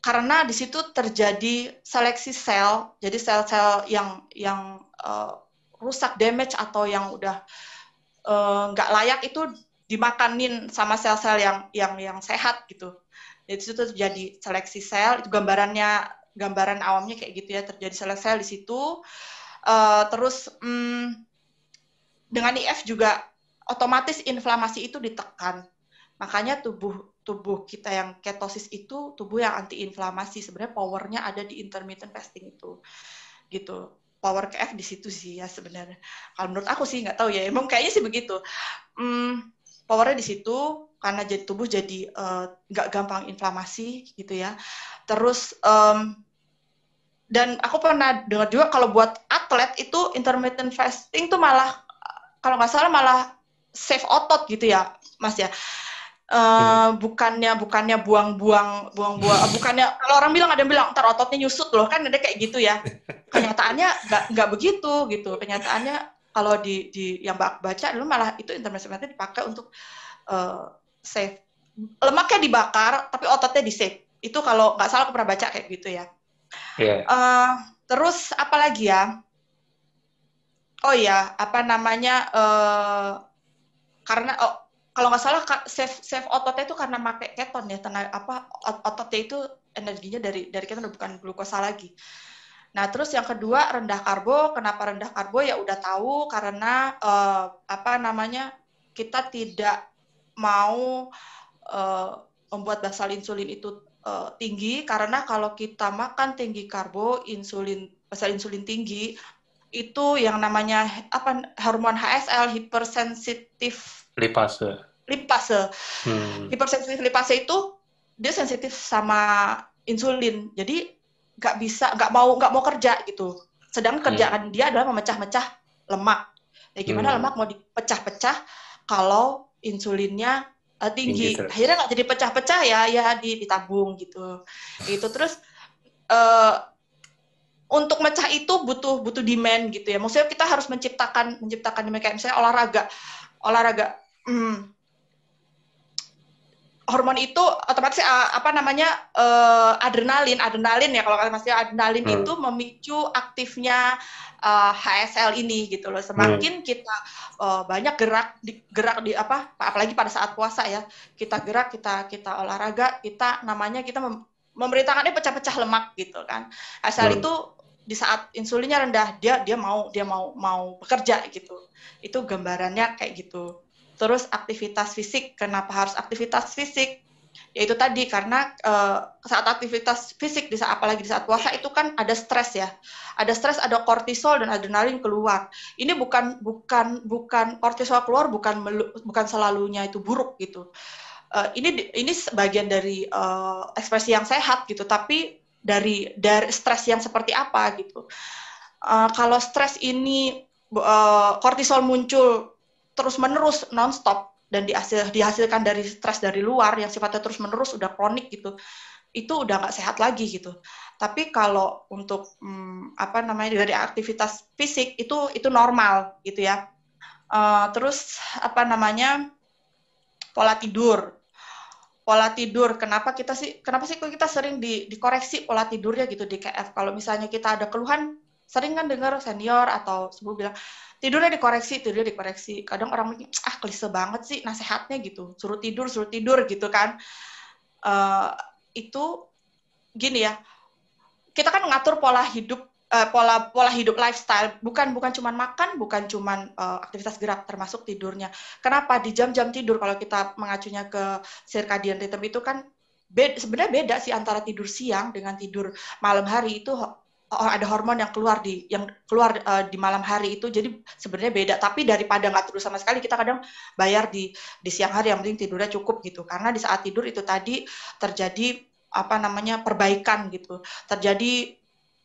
Karena di situ terjadi seleksi sel, jadi sel-sel yang rusak, damage atau yang udah nggak layak itu dimakanin sama sel-sel yang sehat gitu. Jadi itu terjadi seleksi sel, itu gambaran awamnya kayak gitu ya, terjadi seleksi sel di situ. Terus dengan IF juga otomatis inflamasi itu ditekan. Makanya tubuh kita yang ketosis itu tubuh yang anti-inflamasi. Sebenarnya powernya ada di intermittent fasting itu, gitu. Power KF di situ sih ya sebenarnya. Kalau menurut aku sih nggak tahu ya, emang kayaknya sih begitu. Powernya di situ karena jadi tubuh jadi nggak gampang inflamasi gitu ya. Terus dan aku pernah dengar juga kalau buat atlet itu intermittent fasting tuh malah kalau nggak salah malah save otot gitu ya, Mas ya. Bukannya buang-buang bukannya kalau orang bilang ada yang bilang ntar ototnya nyusut loh, kan ada kayak gitu ya. Kenyataannya nggak begitu gitu. Kenyataannya kalau di yang baca dulu malah itu intermittent fasting dipakai untuk save. Lemaknya dibakar tapi ototnya di save. Itu kalau nggak salah aku pernah baca kayak gitu ya. Yeah. Terus apa lagi ya? Oh ya, apa namanya? Karena kalau nggak salah save ototnya itu karena pakai keton ya, ototnya itu energinya dari keton, bukan glukosa lagi. Nah, terus yang kedua rendah karbo. Kenapa rendah karbo? Ya udah tahu karena kita tidak mau membuat basal insulin itu tinggi, karena kalau kita makan tinggi karbo, basal insulin tinggi, itu yang namanya hormon HSL, hypersensitif lipase. Hypersensitif lipase itu dia sensitif sama insulin, jadi nggak mau kerja gitu. Sedang kerjaan dia adalah memecah-mecah lemak. Ya gimana lemak mau dipecah-pecah kalau insulinnya tinggi. Akhirnya nggak jadi pecah-pecah ya ditabung gitu. Itu terus untuk mecah itu butuh demand gitu ya. Maksudnya kita harus menciptakan demand, kayak misalnya olahraga. Hormon itu otomatis adrenalin ya, kalau maksudnya adrenalin itu memicu aktifnya HSL ini gitu loh. Semakin kita banyak gerak di apalagi pada saat puasa ya, kita gerak, kita olahraga, kita memerintahkannya pecah-pecah lemak gitu kan. HSL itu di saat insulinnya rendah, dia mau bekerja gitu. Itu gambarannya kayak gitu. Terus aktivitas fisik, kenapa harus aktivitas fisik? Yaitu tadi karena saat aktivitas fisik, apalagi di saat puasa itu kan ada stres ya, ada kortisol dan adrenalin keluar. Ini bukan kortisol keluar, bukan selalunya itu buruk gitu. Ini bagian dari ekspresi yang sehat gitu, tapi dari stres yang seperti apa gitu. Kalau stres ini kortisol muncul terus-menerus non-stop dan dihasilkan dari stres dari luar yang sifatnya terus-menerus udah kronik gitu, itu udah nggak sehat lagi gitu. Tapi kalau untuk dari aktivitas fisik itu normal gitu ya. Terus pola tidur. Kenapa sih kita sering dikoreksi pola tidurnya gitu di KF. Kalau misalnya kita ada keluhan, sering kan dengar senior atau sepupu bilang tidurnya dikoreksi. Kadang orang mikir, klise banget sih nasihatnya gitu, suruh tidur gitu kan. Itu gini ya, kita kan mengatur pola hidup lifestyle, bukan cuma makan, bukan cuma aktivitas gerak, termasuk tidurnya. Kenapa di jam-jam tidur, kalau kita mengacunya ke circadian rhythm itu kan sebenarnya beda sih antara tidur siang dengan tidur malam hari. Itu ada hormon yang keluar di malam hari itu, jadi sebenarnya beda. Tapi daripada nggak tidur sama sekali, kita kadang bayar di siang hari, yang penting tidurnya cukup gitu. Karena di saat tidur itu tadi terjadi perbaikan gitu, terjadi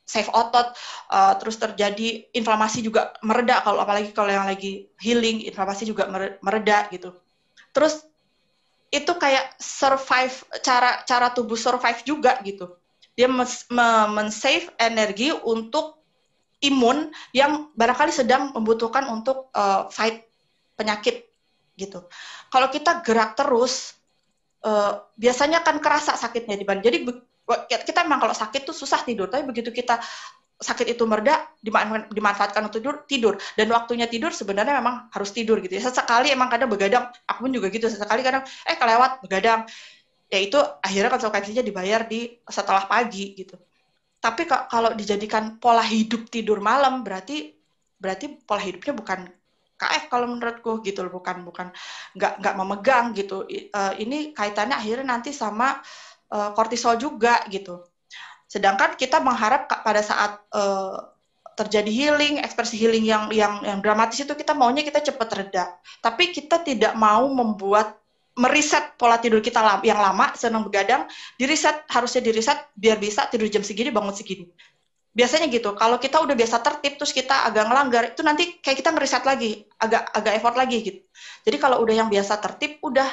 save otot, terus terjadi inflamasi juga mereda, apalagi kalau yang lagi healing, inflamasi juga mereda gitu. Terus itu kayak survive, cara tubuh survive juga gitu. Dia men-save energi untuk imun yang barangkali sedang membutuhkan untuk fight penyakit gitu. Kalau kita gerak terus, biasanya kan kerasa sakitnya di badan. Jadi kita memang kalau sakit tuh susah tidur, tapi begitu kita sakit itu mereda, dimanfaatkan untuk tidur. Dan waktunya tidur sebenarnya memang harus tidur gitu ya. Sesekali emang kadang begadang, aku pun juga gitu, sesekali kadang kelewat begadang. Ya itu akhirnya konsekuensinya dibayar setelah pagi gitu. Tapi kalau dijadikan pola hidup tidur malam, berarti pola hidupnya bukan KF kalau menurutku gitu loh, bukan nggak memegang gitu. Ini kaitannya akhirnya nanti sama kortisol juga gitu. Sedangkan kita mengharap pada saat terjadi healing, ekspresi healing yang dramatis itu kita maunya kita cepat reda. Tapi kita tidak mau meriset pola tidur kita yang lama, senang begadang, harusnya diriset biar bisa tidur jam segini, bangun segini. Biasanya gitu. Kalau kita udah biasa tertib terus kita agak ngelanggar, itu nanti kayak kita ngeriset lagi, agak effort lagi gitu. Jadi kalau udah yang biasa tertib udah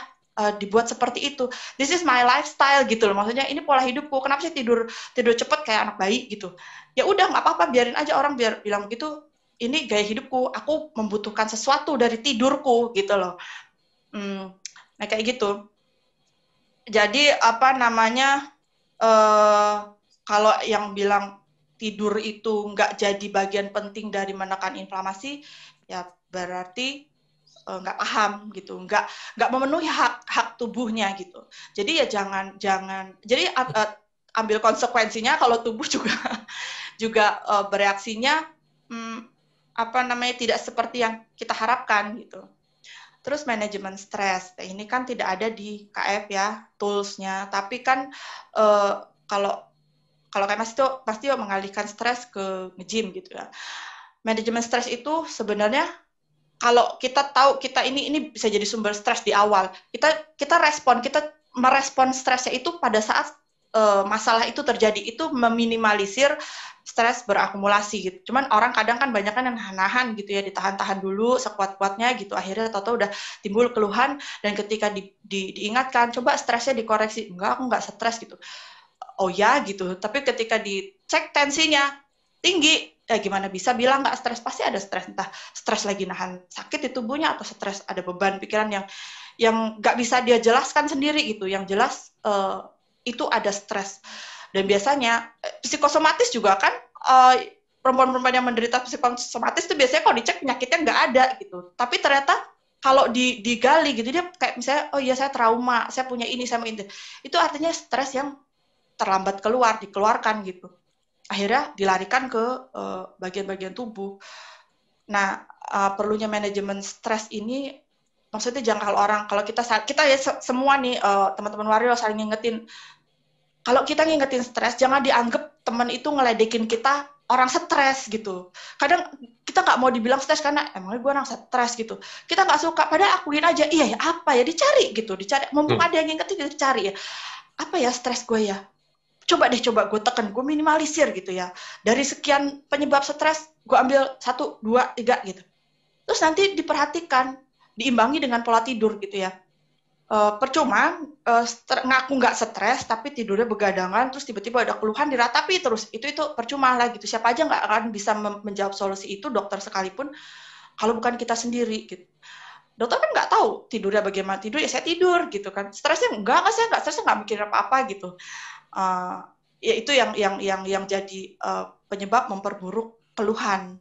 dibuat seperti itu. This is my lifestyle gitu loh. Maksudnya ini pola hidupku. Kenapa sih tidur cepet kayak anak bayi gitu? Ya udah nggak apa-apa, biarin aja orang bilang begitu. Ini gaya hidupku. Aku membutuhkan sesuatu dari tidurku gitu loh. Nah kayak gitu. Jadi apa namanya? Kalau yang bilang tidur itu nggak jadi bagian penting dari menekan inflamasi, ya berarti nggak paham gitu, nggak memenuhi hak tubuhnya gitu. Jadi ya jangan jadi ambil konsekuensinya kalau tubuh juga bereaksinya tidak seperti yang kita harapkan gitu. Terus manajemen stres, ini kan tidak ada di KF ya tools-nya, tapi kan kalau kayak Mas itu pasti mengalihkan stres ke nge-gym gitu ya. Manajemen stres itu sebenarnya kalau kita tahu kita ini bisa jadi sumber stres di awal, kita merespon stresnya itu pada saat masalah itu terjadi, itu meminimalisir stres berakumulasi gitu. Cuman orang kadang kan banyak kan yang nahan gitu ya, ditahan-tahan dulu sekuat-kuatnya gitu, akhirnya tahu-tahu udah timbul keluhan, dan ketika diingatkan coba stresnya dikoreksi, enggak, aku enggak stres gitu. Oh ya gitu, tapi ketika dicek tensinya tinggi, gimana bisa bilang nggak stres? Pasti ada stres, entah stres lagi nahan sakit di tubuhnya atau stres ada beban pikiran yang nggak bisa dia jelaskan sendiri gitu. Yang jelas itu ada stres. Dan biasanya psikosomatis juga kan, perempuan-perempuan yang menderita psikosomatis itu biasanya kalau dicek penyakitnya nggak ada gitu. Tapi ternyata kalau digali gitu, dia kayak misalnya, oh iya saya trauma, saya punya ini, saya mau ini. Itu artinya stres yang terlambat dikeluarkan gitu. Akhirnya dilarikan ke bagian-bagian tubuh. Nah, perlunya manajemen stres ini, maksudnya jangan kalau kita ya semua nih, teman-teman Wario saling ngingetin, kalau kita ngingetin stres, jangan dianggap teman itu ngeledekin kita orang stres gitu. Kadang kita nggak mau dibilang stres karena emangnya gue orang stres gitu. Kita nggak suka, padahal akuin aja, iya ya apa ya, dicari, mumpung ada yang ngingetin, dicari ya. Apa ya stres gue ya? Coba gue tekan, gue minimalisir gitu ya. Dari sekian penyebab stres, gue ambil 1, 2, 3 gitu. Terus nanti diperhatikan, diimbangi dengan pola tidur gitu ya. Percuma ngaku nggak stres, tapi tidurnya begadangan, terus tiba-tiba ada keluhan diratapi terus. Itu percuma lah gitu. Siapa aja nggak akan bisa menjawab solusi itu, dokter sekalipun, kalau bukan kita sendiri gitu. Dokter kan nggak tahu tidurnya bagaimana, tidur ya saya tidur gitu kan. Stresnya saya nggak stresnya, nggak mikirin apa-apa gitu. Ya itu yang jadi penyebab memperburuk keluhan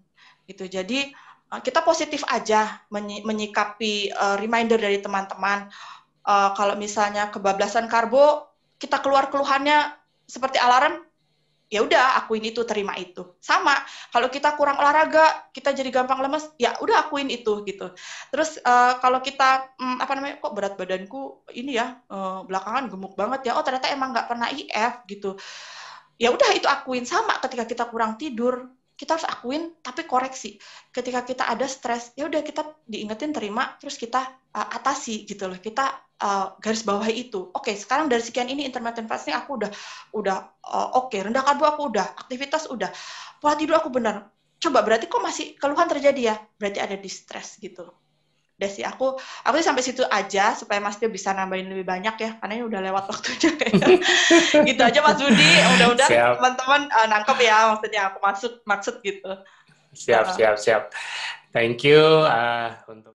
gitu. Jadi kita positif aja menyikapi reminder dari teman-teman. Kalau misalnya kebablasan karbo, kita keluar keluhannya seperti alarm, ya udah akuin itu, terima itu. Sama kalau kita kurang olahraga, kita jadi gampang lemes, ya udah akuin itu gitu. Terus kalau kita kok berat badanku ini ya belakangan gemuk banget ya, oh ternyata emang nggak pernah IF gitu, ya udah itu akuin. Sama ketika kita kurang tidur, kita harus akuin tapi koreksi. Ketika kita ada stres, ya udah kita diingetin, terima, terus kita atasi gitu loh. Kita garis bawahi itu. Oke, sekarang dari sekian ini intermittent fasting aku udah oke, rendah karbo aku udah, aktivitas udah, pola tidur aku benar. Coba berarti kok masih keluhan terjadi ya? Berarti ada di stres gitu. Desi, aku sih sampai situ aja supaya Mas Tio bisa nambahin lebih banyak ya, karena ini udah lewat waktunya. Gitu aja Mas Budi, mudah-mudahan teman-teman nangkep ya maksudnya aku maksud gitu. Siap. Thank you untuk